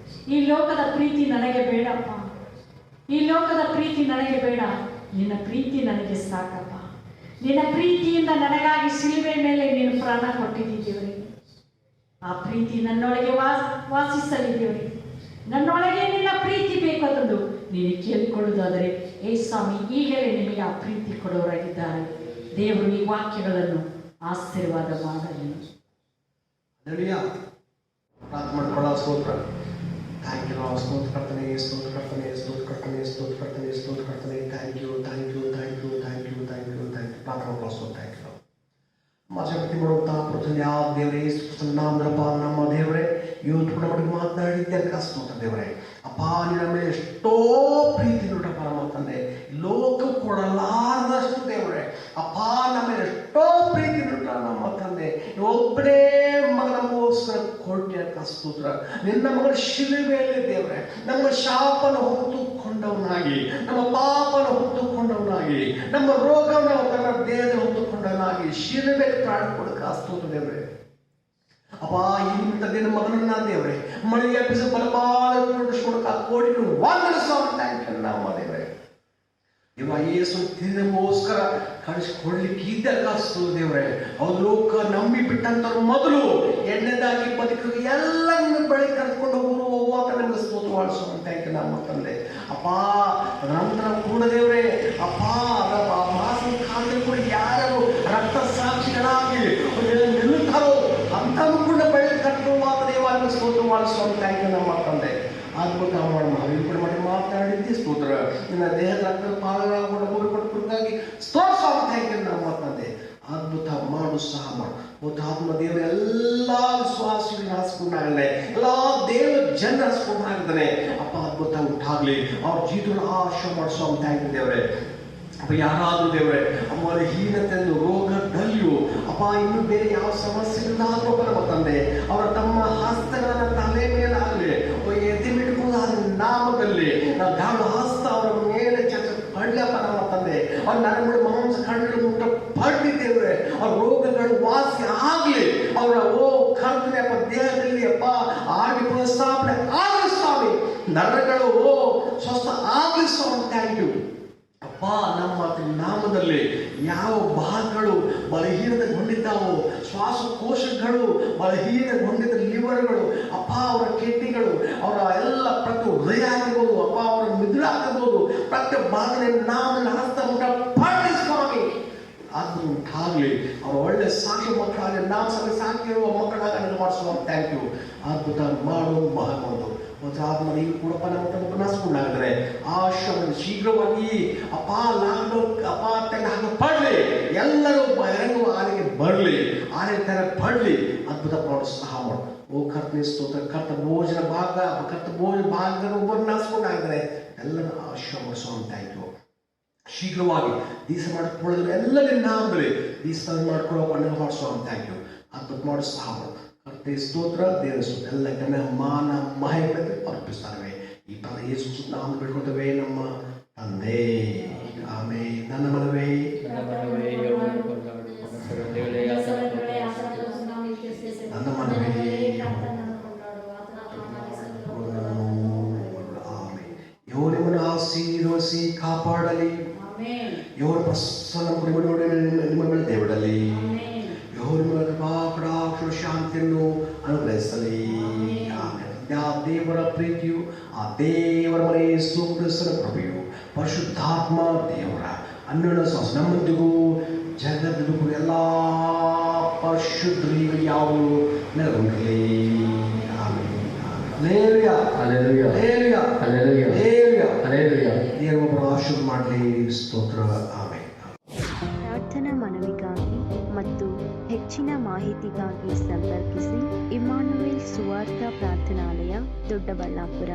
Speaker 2: ಈ ಲೋಕದ ಪ್ರೀತಿ ನನಗೆ ಬೇಡಪ್ಪ. ಈ ಲೋಕದ ಪ್ರೀತಿ ನನಗೆ ಬೇಡ. ನಿನ್ನ ಪ್ರೀತಿ ನನಗೆ ಸಾಕಪ್ಪ. ನಿನ್ನ ಪ್ರೀತಿಯಿಂದ ನನಗಾಗಿ ಶಿಲುಬೆ ಮೇಲೆ ನೀನು ಪ್ರಾಣ ಕೊಟ್ಟಿದ್ದೀರಿ. ಆ ಪ್ರೀತಿ ನನ್ನೊಳಗೆ ವಾಸಿಸಲಿದ್ದೀರಿ. ನನ್ನೊಳಗೆ ನಿನ್ನ ಪ್ರೀತಿ ಬೇಕು ಅಂತಂದು ನೀನು ಕೇಳಿಕೊಳ್ಳುವುದಾದರೆ ಏಸಾಮಿ ಈಗಲೇ ನಿಮಗೆ ಆ ಪ್ರೀತಿ ಕೊಡೋರಾಗಿದ್ದಾರೆ. ದೇವರು ಈ ವಾಕ್ಯಗಳನ್ನು ಆಶೀರ್ವಾದ ಮಾಡಲಿ.
Speaker 1: ಪ್ರಾರ್ಥನೆ ಮಾಡ್ಕೊಳ್ಳೋ ಸ್ತೋತ್ರ. ಥ್ಯಾಂಕ್ ಯು ನಾವು ಸ್ತೋತ್ರ ಕರ್ತನೆ, ಸ್ತೋತ್ರ ಕರ್ತನೆ, ಸ್ತೋತ್ರ ಕರ್ತನೆ, ಸ್ತೋತ್ರ ಕರ್ತನೆ, ಸ್ತೋತ್ರ ಕರ್ತನೆ. Thank you. ಪ್ರಾರ್ಥನೆ ಮಾಡ್ಕೊಳ್ಳೋ ಥ್ಯಾಂಕ್ ಯು. ಶಕ್ತಿ ಮಾಡುವಂತಹ ಪ್ರತಿಯೊಂದು ಯಾವ ದೇವರೇ ನಾಮದಪ್ಪ ನಮ್ಮ ದೇವರೇ ಇವತ್ತು ಕೂಡ ನಮಗೆ ಮಾತನಾಡಿದ್ದೆ ಸ್ತೋತ್ರ ದೇವರೇ. ಅಪ್ಪ ನಿನ್ನ ಮೇಲೆ ಎಷ್ಟೋ ಪ್ರೀತಿ ನೋಡ್ರ ಪರಮ ತಂದೆ, ಲೋಕ ಕೊಡಲಾರದಷ್ಟು ದೇವರೇ. ಅಪ್ಪ ನಮ್ಮ ಮೇಲೆ ಎಷ್ಟೋ ಪ್ರೀತಿ ನೋಡ್ರ ನಮ್ಮ ತಂದೆ. ಒಬ್ಬನೇ ಮಗ ನಮಗೋಸ್ಕರ ಕೊಟ್ಟೆ ಸ್ತೋತ್ರ. ನಿನ್ನ ಮಗಳ ಶಿಲುಬೆಯಲ್ಲಿ ದೇವರೇ ನಮ್ಮ ಶಾಪನ ಹೊತ್ತುಕೊಂಡವನಾಗಿ, ನಮ್ಮ ಪಾಪನ ಹೊತ್ತುಕೊಂಡವನಾಗಿ, ನಮ್ಮ ರೋಗವನ್ನು ತನ್ನ ದೇಹದ ಹೊತ್ತುಕೊಂಡವನಾಗಿ ಶಿಲುಬೆ ಪ್ರಾಣ ಕೊಡಕ ಸ್ತೋತ್ರ ದೇವರೇ. ಅಪ್ಪ ಈ ನಿಮಿತ್ತ ನಿನ್ನ ಮಗನನ್ನ ದೇವರೇ ಮಳೆಯ ಬಿಸಿ ಬಲಪಾಡಿಸ್ಕೊಡಕ ಕೋಟಿಗಳು ವಂದನಿಸುವ ಥ್ಯಾಂಕ್ ಯು ನಮ್ಮ ದೇವರೇ. ಇವಾಗ ಯೇಸು ತಿನ್ನಗೋಸ್ಕರ ಕಳಿಸ್ಕೊಡ್ಲಿಕ್ಕೆ ಇದ್ದಾಗ ದೇವರೇ ಅವ್ರು ಲೋಕ ನಂಬಿ ಬಿಟ್ಟಂತವ್ರು ಮೊದಲು ಎಣ್ಣೆದಾಗಿ ಬದುಕಿಗೆ ಎಲ್ಲ ನಿಮ್ಮ ಬಳಿ ಕರೆದುಕೊಂಡು ಹೋಗುವಾಗ ನಮಗೆ ಸ್ತೋತ್ರ ಮಾಡಿಸುವಂತ ನಮ್ಮ ತಂದೆ. ಅಪ್ಪ ನಂತರ ಕೂಡ ದೇವರೇ ಅಪ್ಪ ಮಾಸಿನ ಕಾಲದಲ್ಲಿ ಕೂಡ ಯಾರು ರಕ್ತ ಸಾಕ್ಷಿಗಳಾಗಿ ನಿಲ್ಲುತ್ತಾರೋ ಅಂತೂ ಕೂಡ ಬಳಿ ಕಟ್ಟುವಾಗ ದೇವಾಲಯ ಸ್ತೋತ್ರ ಮಾಡಿಸುವಂತ ನಮ್ಮ ತಂದೆ. ಅದ್ಭುತ ಮಾಡಿ ಮಾತನಾಡಿದ್ದಿ ಸ್ತೋತ್ರ. ನಿನ್ನ ದೇಹದ ರಕ್ತ ಪಾಲಗಾಗಿ ಸ್ತೋತ್ರ ನಮ್ಮ ತಂದೆ. ಅದ್ಭುತ ಮಾಡು ಸಹ ಮಾಡು. ಆತ್ಮ ದೇವರ ಎಲ್ಲ ವಿಶ್ವಾಸಿಗಳನ್ನ ಹಸ್ಕೊಂಡಾಗಲೇ ಎಲ್ಲ ದೇವ ಜನ ಹಸ್ಕೊಂಡಾಗಿದ್ದಾನೆ. ಅಪ್ಪ ಅದ್ಭುತ ಉಂಟಾಗ್ಲಿ. ಅವ್ರ ಜೀವನ ಆಶ್ರಯ ಮಾಡಿಸುವಂತ ದೇವರೇ. ಅಪ್ಪ ಯಾರಾದ್ರೂ ದೇವರೇ ಅಮ್ಮ ಹೀನತೆಂದು ರೋಗದಲ್ಲಿಯೂ ಅಪ್ಪ ಇನ್ನು ಬೇರೆ ಯಾವ ಸಮಸ್ಯೆಗಳಾದ್ರೂ ಬರಬ ತಂದೆ ಅವರ ತಮ್ಮ ಹಸ್ತಗಳನ್ನ ತಲೆ ಮೇಲಾಗಲಿ ಎದ್ದಿಬಿಟ್ಟುಕೊಳ್ಳ ನಾಮದಲ್ಲಿ ನಾವು ಹಸ್ತ ಅವರ ಮೇಲೆ ಪಡ್ಲಪ್ಪ ನಮ್ಮ ತಂದೆ. ಅವ್ರ ನರಗಳು ಮಾಂಸ ಖಂಡಗಳು ಮುಟ್ಟಪಡಲಿ ದೇವರೇ. ಅವ್ರ ರೋಗಗಳು ವಾಸಿ ಆಗಲಿ. ಅವರ ಕರ್ತನೆ ಅಪ್ಪ ದೇಹದಲ್ಲಿ ಅಪ್ಪ ಆಗಿ ಪ್ರಸ್ತಾಪನೆ ಆಗಲಿ ಸ್ವಾಮಿ. ನರಗಳು ಸ್ವಸ್ಥ ಆಗಲಿ ಸ್ವಾಮಿ. ಥ್ಯಾಂಕ್ ಯು ಅಪ್ಪ. ನಮ್ಮ ನಾಮದಲ್ಲಿ ಯಾವ ಭಾಗಗಳು ಬಲಹೀನತೆಗೊಂಡಿದ್ದಾವೋ, ಶ್ವಾಸಕೋಶಗಳು ಬಲಹೀನಗೊಂಡಿದ್ದ ಲಿವರ್ಗಳು ಅಪ್ಪ, ಅವರ ಕಿಡ್ನಿಗಳು, ಅವರ ಎಲ್ಲ ಪ್ರತಿ ಹೃದಯ ಆಗಿರ್ಬೋದು ಅಪ್ಪ, ಅವರ ಮಿದುಳು ಆಗಿರ್ಬೋದು, ಪ್ರತಿ ಭಾಗದ ನಾಮದಲ್ಲಿ ಹಸ್ತ ಪಡಲಿ ಸ್ವಾಮಿ. ಅದು ಉಂಟಾಗಲಿ. ಅವರು ಒಳ್ಳೆ ಸಾಕ್ಷಿ ಮಕ್ಕಳಾಗಿ ನಾವು ಸಭೆ ಸಾಕಿರುವ ಮಕ್ಕಳಾಗ ಮಾಡಿಸುವ. Thank you. ಅದ್ಭುತ ಮಾಡು ಮಹಾನೊಂದು ಆತ್ಮ ನೀವು ಕೂಡ ನಾಸ್ಕೊಂಡಾಗಿದ್ರೆ ಆಶ್ರಮ ಶೀಘ್ರವಾಗಿ ಅಪ್ಪ ಲಾಕ್ಡೌನ್ ಅಪ್ಪ ತೆಗೆದು ಪಡಲಿ. ಎಲ್ಲರೂ ಬಹಿರಂಗ ಆನೆಗೆ ಬರಲಿ, ಆನೆ ತರ ಪಡಲಿ. ಅದ್ಭುತ ಪ್ರೋತ್ಸಾಹ ಮಾಡು. ಕರ್ತನೆ ಸ್ತೋತ್ರ. ಕರ್ತ ಭೋಜನ ಭಾಗದ ಒಬ್ಬರು ನಾಸ್ಕೊಂಡಾಗಿದ್ರೆ ಎಲ್ಲರೂ ಆಶ್ರಮಿಸುವ. Thank you. ಶೀಘ್ರವಾಗಿ ದೀಸ ಮಾಡಿಕೊಳ್ಳೋದ್ರೆ ಎಲ್ಲರಿಗೂ ನಾಮದಲ್ಲಿ ದೀಸ ಮಾಡ್ಕೊಳ್ಳೋ ಅನ್ನ ಮಾಡಿಸುವ. Thank you. ಅದ್ಭುತ ಪ್ರೋತ್ಸಾಹ ಮಾಡು. ಕರ್ತೆ ಸ್ತೋತ್ರ, ದೇವರ ಸ್ತೋತ್ರ. ಎಲ್ಲ ಗಣ ಮಾನ ಮಹಿಮೆ ಅರ್ಪಿಸ್ತಾರೆ. ಈ ಪದ ಯೇಸು ನಾಮ ಬಿಡ್ಕೊಳ್ತೇವೆ ನಮ್ಮ ತಂದೆ. ಆಮೇಲೆ ನನ್ನ ಮನವೇ ನನ್ನ ಮನವೇ ಇವರು ನಿಮ್ಮನ್ನು ಆಶೀರ್ವದಿಸಿ ಕಾಪಾಡಲಿ. ಇವರ ಪ್ರಸನ್ನ ನಿಮ್ಮ ಮೇಲೆ ದೇವಡಲಿ. ಶಾಂತಿಯನ್ನು ಅನುಗ್ರಹಿಸಲಿ. ಆ ದೇವರ ಪ್ರೀತಿಯು, ಆ ದೇವರ ಮನೆ ಯೇಸುಕ್ರಿಸ್ತನ ಕೃಪೆಯು, ಪರಿಶುದ್ಧಾತ್ಮ ದೇವರ ಅನ್ಯೋನ್ಯ ಸಹವಾಸ ನಮ್ಮೊಂದಿಗೂ ಜಗತ್ತಿಗೂ ಎಲ್ಲ ಪರಿಶುದ್ಧರಿಗೆ ಯಾವುದು ನೆರವೇರಲಿ. ದೇವರ ಆಶೀರ್ವಾದ ಮಾಡಲಿ. ಸ್ತೋತ್ರ. ಆಮೆನ್.
Speaker 4: ಪ್ರಾರ್ಥನಾ ಮನವಿಗಾಗಿ ಮತ್ತು ಹೆಚ್ಚಿನ ಮಾಹಿತಿಗಾಗಿ ಸಂಪರ್ಕಿಸಿ. ಇಮ್ಮಾನುವೇಲ್ ಸುವಾರ್ಥ ಪ್ರಾರ್ಥನಾಲಯ, ದೊಡ್ಡಬಳ್ಳಾಪುರ.